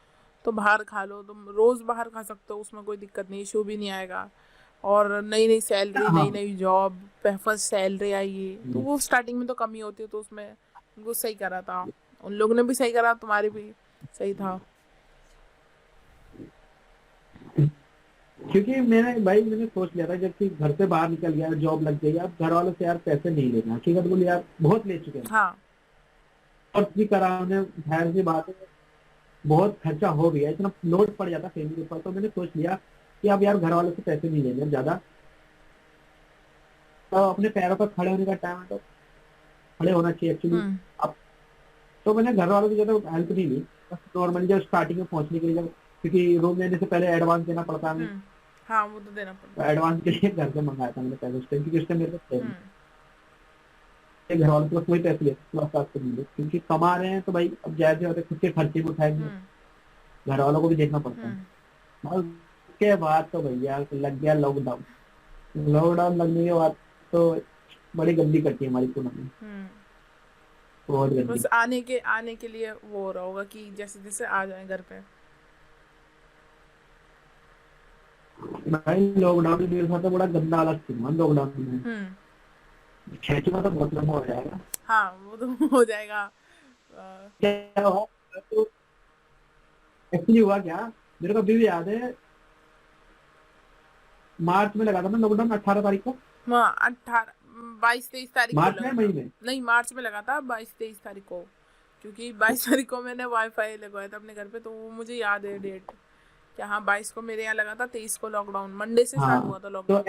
S1: तो बाहर खा लो, तुम रोज बाहर खा सकते हो, उसमें कोई दिक्कत नहीं, इशू भी नहीं आएगा। और नई सैलरी, नई जॉब, फर्स्ट सैलरी आई, तो वो स्टार्टिंग में तो कमी होती है, तो उसमें उनको सही करा था, उन लोगों ने भी सही करा, तुम्हारी भी सही था।
S3: क्योंकि मैंने सोच लिया था जब कि घर से बाहर निकल गया, जॉब लग गई, अब घर वालों से यार पैसे नहीं लेना, ठीक है बोले यार बहुत ले चुके हैं।
S1: हाँ।
S3: और भी करा उन्हें, खैर सी बात है, बहुत खर्चा हो गया, इतना लोड पड़ जाता फैमिली के ऊपर। तो मैंने सोच लिया कि अब यार घर वालों से पैसे नहीं लेने ज्यादा, तो अपने पैरों पर खड़े होने का टाइम है, तो खड़े होना चाहिए एक्चुअली अब। तो मैंने घर वालों की ज्यादा हेल्प नहीं ली, बस नॉर्मली जब स्टार्टिंग में पहुंचने के लिए, जब क्योंकि रूम लेने से पहले एडवांस देना पड़ता है,
S1: हाँ वो तो देना पड़ता
S3: है। एडवांस के लिए घर से मंगाया था मैंने पैसे उस टाइम, क्योंकि उस टाइम मेरे पास घर वालों के पास वही पैसे लेते, क्योंकि कमा रहे हैं तो भाई अब जैसे होते खुद के खर्चे भी उठाएंगे, घर वालों को भी देखना पड़ता है। उसके बाद तो भैया लग गया लॉकडाउन। लॉकडाउन लगने के बाद तो बड़ी गंदी कटी हमारी पूना में, बहुत गंदी।
S1: बस आने के लिए वो हो रहा होगा कि जैसे जैसे आ जाए घर पे।
S3: भाई लॉकडाउन में मेरे साथ तो बड़ा गंदा हालत थी लॉकडाउन में, खेचूंगा तो बहुत लंबा हो जाएगा।
S1: हाँ वो तो हो जाएगा।
S3: क्या हुआ तो एक्चुअली हुआ क्या, मेरे को अभी भी याद है, मार्च में लगा था मैं लॉकडाउन 18 तारीख को।
S1: 18 22-23 तारीख को
S3: मार्च में
S1: लगा
S3: मई
S1: था।
S3: में।
S1: नहीं, मार्च में लगा था 22-23 तारीख को, क्योंकि 22 तारीख को मैंने वाईफाई लगवाया था अपने घर पे, तो वो मुझे याद है डेट कि हाँ 22 को मेरे यहाँ लगा था, 23 को लॉकडाउन, मंडे से स्टार्ट
S3: हाँ
S1: हुआ था
S3: तो
S1: लॉकडाउन।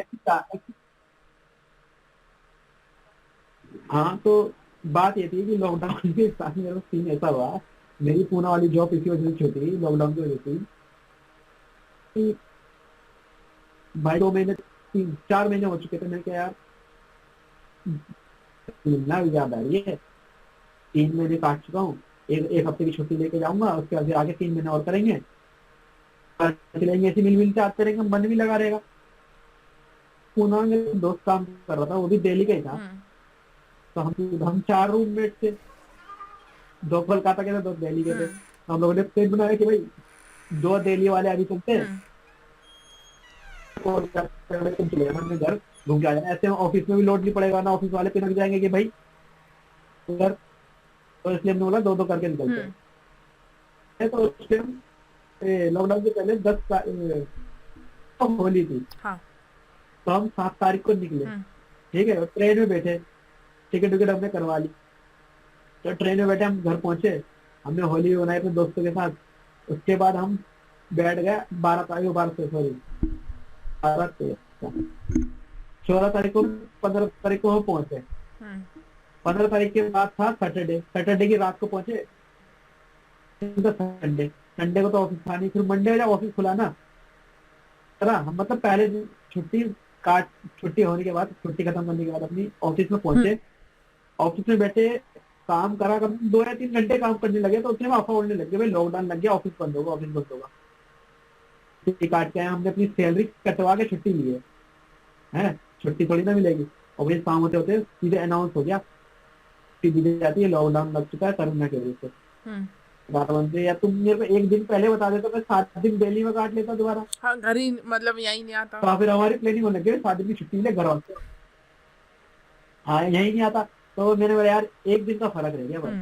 S3: हाँ तो बात ये थी कि लॉकडाउन के साथ मेरा सीन ऐसा हुआ, मेरी पूना वाली जॉब इसी वजह से छूटी लॉकडाउन की वजह से कि भाई 2 महीने 3-4 महीने हो चुके थे। मैं क्या यार, मिलना भी याद आ रही है, 3 महीने काट चुका हूँ, एक हफ्ते की छुट्टी लेके जाऊंगा, उसके बाद फिर आगे 3 महीने और करेंगे, चलेंगे ऐसे मिल मिल के आते रहेंगे, मन भी लगा रहेगा। पूना में मेरा दोस्त काम कर रहा था, वो भी दिल्ली का ही था। तो हम 4 रूममेट थे, 2 कोलकाता के थे, 2 दिल्ली के थे। हम लोगों ने प्लान बनाया कि भाई 2 दिल्ली वाले अभी चलते हैं, कोलकाता में तुम चले जाना अपने घर, घूम के आ जाना, ऐसे ऑफिस में भी लोड नहीं पड़ेगा ना, ऑफिस वाले पिनक जाएंगे कि भाई उधर। तो इसलिए हमने बोला 2-2 करके निकलते हैं। तो उस टाइम लॉकडाउन से पहले 10 होली थी,
S1: हाँ।
S3: तो हम 7 तारीख को निकले। ठीक है, ट्रेन में बैठे, टिकट विकेट हमने करवा ली, तो ट्रेन में बैठे हम घर पहुंचे, हमने होली बनाई अपने दोस्तों के साथ। उसके बाद हम बैठ गए 12 तारीख सॉरी 16 तारीख को 15 तारीख को हम पहुंचे। 15 तारीख के बाद था सैटरडे की रात को पहुंचे। संडे संडे को तो ऑफिस था नहीं, फिर मंडे जब ऑफिस खुला ना, हम मतलब पहले दिन छुट्टी होने के बाद, छुट्टी खत्म करने के बाद अपनी ऑफिस में पहुंचे। ऑफिस में बैठे काम करा, कम 2 या 3 घंटे काम करने लगे, तो उसने अफवाह उड़ने लग गया भाई लॉकडाउन लग गया, ऑफिस बंद होगा, ऑफिस बंद होगा। छुट्टी काट के आए, हमने अपनी सैलरी कटवा के छुट्टी ली है, छुट्टी थोड़ी ना मिलेगी। और भाई काम होते होते सीधे अनाउंस हो गया, छुट्टी दी जाती है, लॉकडाउन लग चुका है कोरोना की वजह से। प्रधानमंत्री, या तुम मेरे को एक दिन पहले बता देता, मैं 7 दिन दिल्ली में काट लेता दोबारा।
S1: हाँ, घर ही मतलब यही नहीं आता।
S3: तो फिर हमारी प्लानिंग होने लगी 7 दिन की छुट्टी ले घर वापस। हाँ यही नहीं आता, तो मैंने बोला यार एक दिन का फर्क रह गया भाई।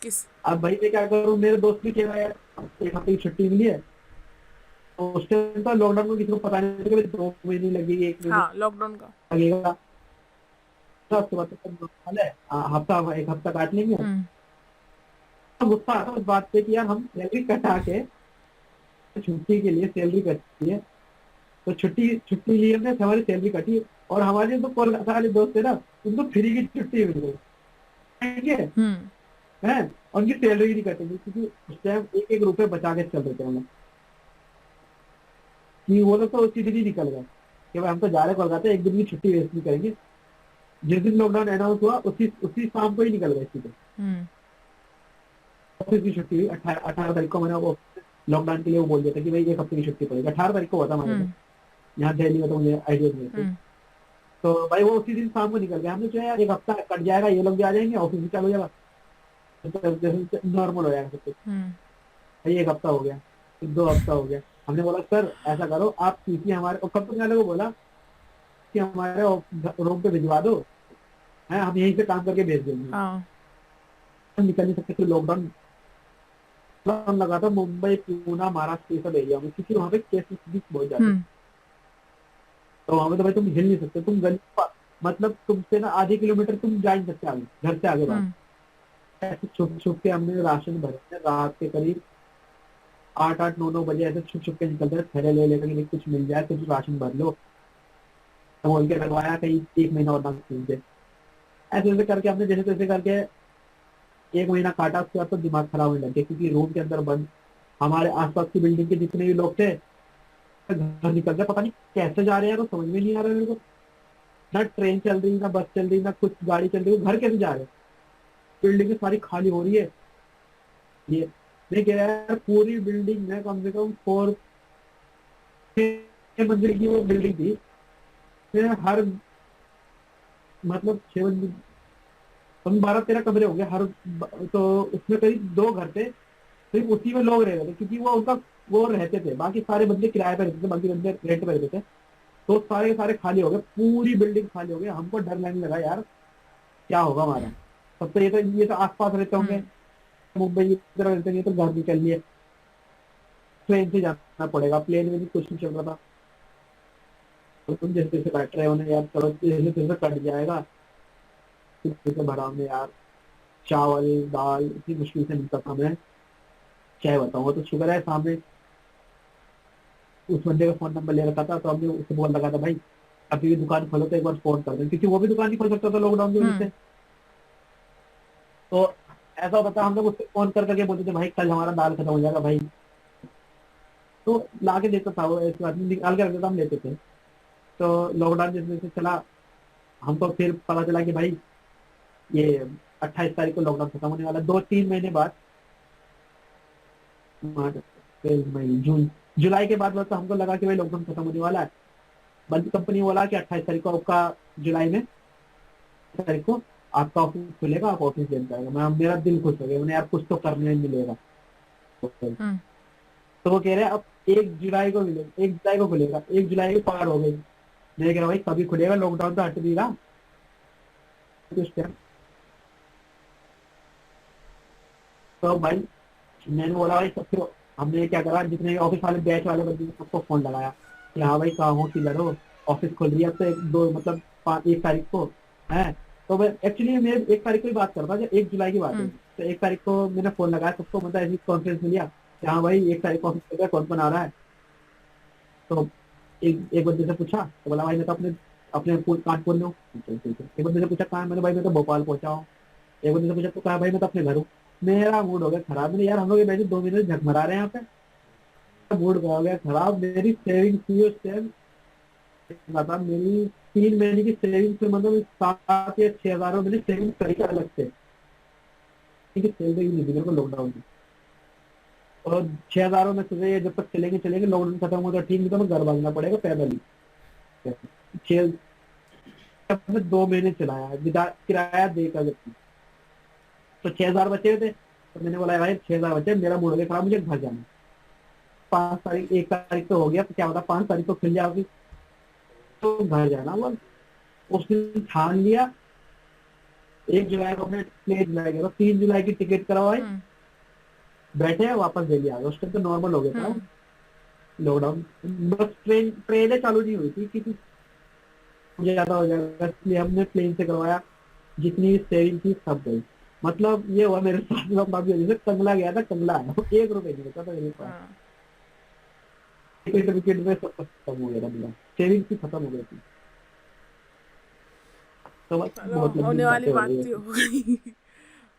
S1: किस
S3: अब भाई मैं क्या करूँ, मेरे दोस्त भी कह रहा है यार एक हफ्ते की छुट्टी मिली है, तो उस टाइम तो लॉकडाउन में किसी को पता नहीं था कि 2 महीने लगेगी, 1 महीने
S1: हाँ लॉकडाउन का
S3: लगेगा। तो उसके बाद तो नॉर्मल है, एक हफ्ता काट लेंगे। तो गुस्सा आता उस बात पे कि यार हम सैलरी कटा के छुट्टी के लिए सैलरी कटी है, तो छुट्टी ली हमने, हमारी सैलरी कटी, और हमारे जो कोलकाता वाले दोस्त थे ना, उनको फ्री की छुट्टी मिल गई, ठीक है, उनकी सैलरी नहीं कटेगी, क्योंकि उस टाइम 1-1 रुपए बचा के चल रहे थे हम लोग, कि वो लोग तो उसी दिन ही निकल गए कि भाई हम तो जा रहे कोलकाता, एक दिन की छुट्टी वेस्ट नहीं करेंगे। जिस दिन लॉकडाउन अनाउंस हुआ उसी शाम को ही निकल गए सीधे। ऑफिस की छुट्टी 18 तारीख को मैंने वो लॉकडाउन के लिए वो बोल दिया था कि भाई 1 हफ्ते की छुट्टी पड़ेगी। 18 तारीख को हुआ था हमारे यहाँ दिल्ली में, तो मुझे आइडिया नहीं थी। तो भाई वो उसी दिन शाम को निकल गया। हमने सोचा यार 1 हफ्ता कट जाएगा, ये लोग भी आ जाएंगे, ऑफिस भी चालू हो जाएगा, तो नॉर्मल हो जाएगा सब कुछ। भाई 1 हफ्ता हो गया, फिर 2 हफ्ता हो गया। हमने बोला सर ऐसा करो, आप सीसी हमारे कंपनी वाले को बोला कि हमारे रूम पे भिजवा दो, है हम यहीं से काम करके भेज देंगे। हम निकल नहीं सकते, लॉकडाउन लगा था मुंबई, पूना, महाराष्ट्र ये सब एरिया में, क्योंकि वहाँ पे केसेस भी बहुत ज्यादा। तो वहाँ पे तो भाई तुम हिल नहीं सकते, तुम गली मतलब तुमसे ना आधे किलोमीटर तुम जा नहीं सकते आगे, घर से आगे बाहर। ऐसे छुप के हमने राशन भरे, रात के करीब 8-9 बजे ऐसे छुप के निकलते हैं, थैले ले लेकर कुछ मिल जाए, कुछ राशन भर लो, बोल के लगवाया, कहीं 1 महीना और ना मिल। ऐसे करके हमने जैसे तैसे करके 1 महीना काटा। उसके बाद तो दिमाग खराब होने लग गया, क्योंकि रूम के अंदर बंद, हमारे आसपास की बिल्डिंग के जितने भी लोग थे घर निकल गए, पता नहीं कैसे जा रहे हैं, तो समझ में नहीं आ रहा है मेरे को। ना ट्रेन चल रही, ना बस चल रही, ना कुछ गाड़ी चल रही, घर कैसे जा रहे हैं, बिल्डिंग सारी खाली हो रही है। ये मैं कह रहा है पूरी बिल्डिंग में कम से कम 6 मंजिल की वो बिल्डिंग थी, हर मतलब 6 मंजिल 12-13 कमरे होंगे हर, तो उसमें करीब 2 घर थे, सिर्फ उसी में लोग रह रहे थे, क्योंकि वो रहते थे, बाकी सारे बंदे किराए पे रहते थे, बाकी बंदे रेंट पे रहते थे। तो सारे खाली हो गए, पूरी बिल्डिंग खाली हो गई। हमको डर लगने लगा यार क्या होगा हमारा। तब तो ये तो आसपास रहते होंगे, मुंबई की तरह रहते हैं, तो घर निकल लिए, ट्रेन से जाना पड़ेगा, प्लेन में भी कुछ नहीं चल रहा था। तो तुम जैसे जैसे बैठ रहे हो ना यार, चलो जैसे जैसे कट जाएगा, जैसे भरा हमने यार चावल दाल इतनी मुश्किल से निकलता था। मैं क्या बताऊँ, तो शुक्र है सामने उस बंदे का फोन नंबर ले रखा था, तो हमने उससे बोल लगा था भाई अभी भी दुकान खोलो तो एक बार फोन कर दो, क्योंकि वो भी दुकान नहीं खोल सकता था लॉकडाउन की वजह से। तो ऐसा होता था, हम लोग उससे फोन कर करके बोलते थे भाई कल हमारा दाल खत्म हो जाएगा भाई, तो ला के देता था वो, ऐसी बात नहीं, निकाल के रख देता, हम लेते थे। तो लॉकडाउन जैसे जैसे चला, हमको फिर पता चला कि भाई ये 28 तारीख को लॉकडाउन खत्म होने वाला है। 2-3 महीने बाद, मार्च अप्रैल मई जून जुलाई के बाद तो हमको लगा कि भाई लॉकडाउन खत्म होने वाला है। बल्कि कंपनी बोला कि 28 तारीख को आपका, जुलाई में 28 तारीख को आपका ऑफिस खुलेगा, आप ऑफिस ले जाएगा। मैं, मेरा दिल खुश हो गया, मैंने यार कुछ तो करने मिलेगा। तो वो कह रहे हैं अब 1 जुलाई को मिलेगा, 1 जुलाई को खुलेगा, 1 जुलाई को पार हो गई। मैं कह रहा भाई कभी खुलेगा, लॉकडाउन तो हट नहीं रहा। तो भाई मैंने बोला भाई सबसे, हमने क्या करा, जितने ऑफिस वाले बैच वाले बंदे थे, सबको फोन लगाया कि हाँ भाई कहाँ हो, किधर हो, ऑफिस खुल रही है तो 1-2 मतलब 1 तारीख को है। तो मैं एक्चुअली मैं 1 तारीख को ही बात करता, जब 1 जुलाई की बात है। तो 1 तारीख को मैंने फोन लगाया सबको, मतलब ऐसी कॉन्फ्रेंस में लिया कि हाँ भाई 1 तारीख को ऑफिस खुल रहा है, कौन कौन आ रहा है। तो एक बंदे से पूछा, तो बोला भाई मैं तो अपने अपने कानपुर में हूँ। एक बंदे से पूछा कहाँ है, मैंने भाई मैं तो भोपाल पहुंचा हूँ। एक बंदे से पूछा तो कहा भाई मैं तो अपने घर हूँ। मेरा मूड हो गया खराब, मैंने यार हम लोग ये बैठे 2 महीने से झकमरा रहे हैं यहाँ पे, मूड हो गया खराब। मेरी सेविंग थी उस टाइम, मतलब मेरी 3 महीने की सेविंग से, मतलब 7 या 6 हज़ार मैंने सेविंग करी है अलग से, क्योंकि सेविंग नहीं थी मेरे को लॉकडाउन में। और 6 हज़ारों में सोचे जब तक चलेंगे चलेंगे, लॉकडाउन खत्म होगा ठीक, नहीं तो मैं घर भागना पड़ेगा पैदल ही। 6 में 2 महीने चलाया किराया देकर, तो 6 हज़ार बचे हुए थे। तो मैंने बोला भाई 6 हज़ार बचे, मेरा मूड हो गया खराब, मुझे घर जाना। 5 तारीख, 1 तारीख तो हो गया, तो क्या होता 5 तारीख को खुल जाओगी तो घर जाना। बोल उस दिन ठान लिया, 1 जुलाई को अपने प्लेन जुलाई गया, 3 जुलाई की टिकट करवाई, बैठे वापस दिल्ली आ गए। उस टाइम तो नॉर्मल हो गया था लॉकडाउन, बस ट्रेनें चालू नहीं हुई थी क्योंकि मुझे ज्यादा हो जाएगा, इसलिए हमने प्लेन से करवाया। जितनी सेविंग थी सब गई। मतलब ये हुआ मेरे साथ लॉकडाउन की वजह से, कंगला गया था, कंगला आया, 1 रुपए नहीं बचा था मेरे पास। टिकट विकेट में सब खत्म हो गया था मेरा, सेविंग भी खत्म हो गई थी। तो बस बहुत लंबी
S1: होने वाली
S3: बातें हो
S1: बात
S3: रही
S1: ही
S3: है।
S1: हो गई।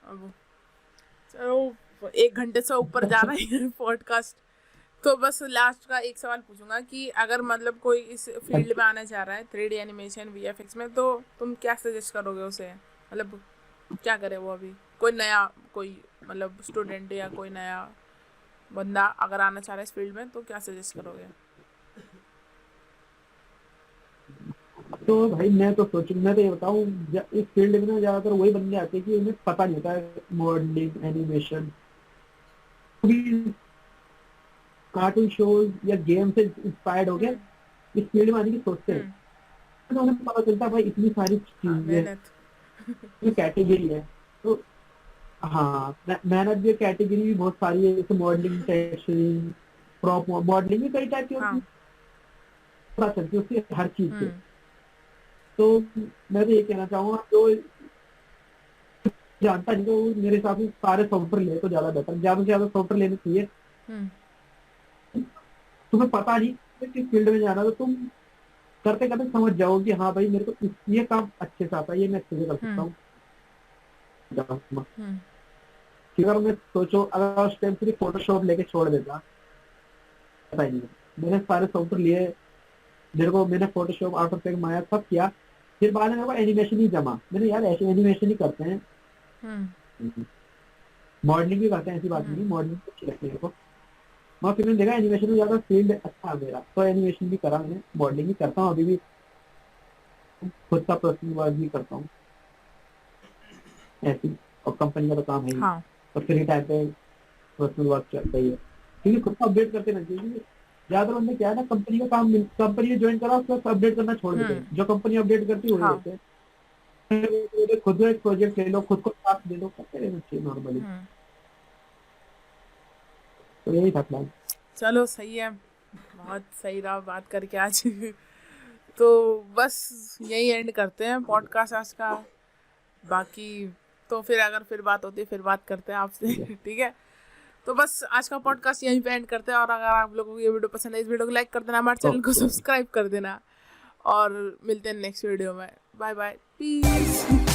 S1: अब चलो 1 घंटे से ऊपर जा रहा है पॉडकास्ट, तो बस लास्ट का एक सवाल पूछूंगा कि अगर मतलब कोई इस फील्ड में आना चाह रहा है 3D एनिमेशन वीएफएक्स में, तो तुम क्या सजेस्ट करोगे उसे, मतलब क्या करे वो अभी, कोई नया, कोई मतलब स्टूडेंट या कोई नया बंदा अगर आना चाह रहा है इस फील्ड में, तो क्या सजेस्ट करोगे?
S3: तो भाई मैं तो सोचूं, मैं तो ये बताऊं, इस फील्ड में ना ज्यादातर वही बंदे आते हैं कि उन्हें पता नहीं होता है मॉडलिंग एनिमेशन, कार्टून शोज या गेम से इंस्पायर्ड हो गया इस फील्ड में आने की सोचते हैं। तो उन्हें पता चलता है भाई इतनी सारी
S1: हाँ,
S3: चीजें,
S1: मेहनत।
S3: ये कैटेगरी है। तो हाँ, मेहनत भी, कैटेगरी भी बहुत सारी है, जैसे मॉडलिंग, टेक्सचरिंग, प्रॉप मॉडलिंग भी कई टाइप की होती
S1: हाँ।
S3: है, पता चलती है उसकी हर चीज से। तो मैं तो ये कहना चाहूंगा जो जानता नहीं, तो मेरे हिसाब से सारे सॉफ्टवेयर ले तो ज्यादा बेटर, ज्यादा से ज्यादा सॉफ्टवेयर लेने चाहिए। तुम्हें पता नहीं किस फील्ड में जाना, तो तुम करते करते समझ जाओ कि हाँ भाई मेरे को ये काम अच्छे से आता है, ये मैं अच्छे से कर सकता हूँ। कि अगर मैं सोचो, अगर उस टाइम सिर्फ फोटोशॉप लेके छोड़ देता, पता ही नहीं, मैंने सारे सॉफ्टवेयर लिए, मेरे को मैंने फोटोशॉप, आफ्टर इफेक्ट, माया सब किया, फिर बाद में मेरे को एनिमेशन ही जमा। मैंने यार ऐसे एनिमेशन ही करते हैं, मॉडलिंग भी करते हैं, ऐसी बात नहीं, मॉडलिंग अच्छी लगती है मेरे को। मैं फिर मैंने देखा एनिमेशन में ज्यादा फील्ड अच्छा है मेरा, तो एनिमेशन भी करा मैंने, मॉडलिंग भी करता हूँ अभी भी, खुद का पर्सनल वर्क भी करता हूँ ऐसी, और कंपनी का तो काम है ही।
S1: हाँ।
S3: और फ्री टाइम पे पर्सनल वर्क चलता ही है, क्योंकि खुद को अपडेट करते रहना चाहिए। ज्यादा बंदे क्या है ना, कंपनी का काम, कंपनी ज्वाइन करा उसके बाद अपडेट करना छोड़ देते हैं, जो कंपनी अपडेट करती है वही
S1: हाँ।
S3: रहते हैं। खुद में एक प्रोजेक्ट ले लो, खुद को टास्क दे दो, करते रहना चाहिए नॉर्मली। तो यही था प्लान।
S1: चलो सही है, बहुत सही रहा बात करके आज। तो बस यही एंड करते हैं पॉडकास्ट आज का। बाकी तो फिर अगर फिर बात होती है फिर बात करते हैं आपसे। ठीक है, तो बस आज का पॉडकास्ट यहीं पे एंड करते हैं। और अगर आप लोगों को ये वीडियो पसंद है, इस वीडियो को लाइक कर देना, हमारे चैनल को सब्सक्राइब कर देना, और मिलते हैं नेक्स्ट वीडियो में। Bye bye, piece.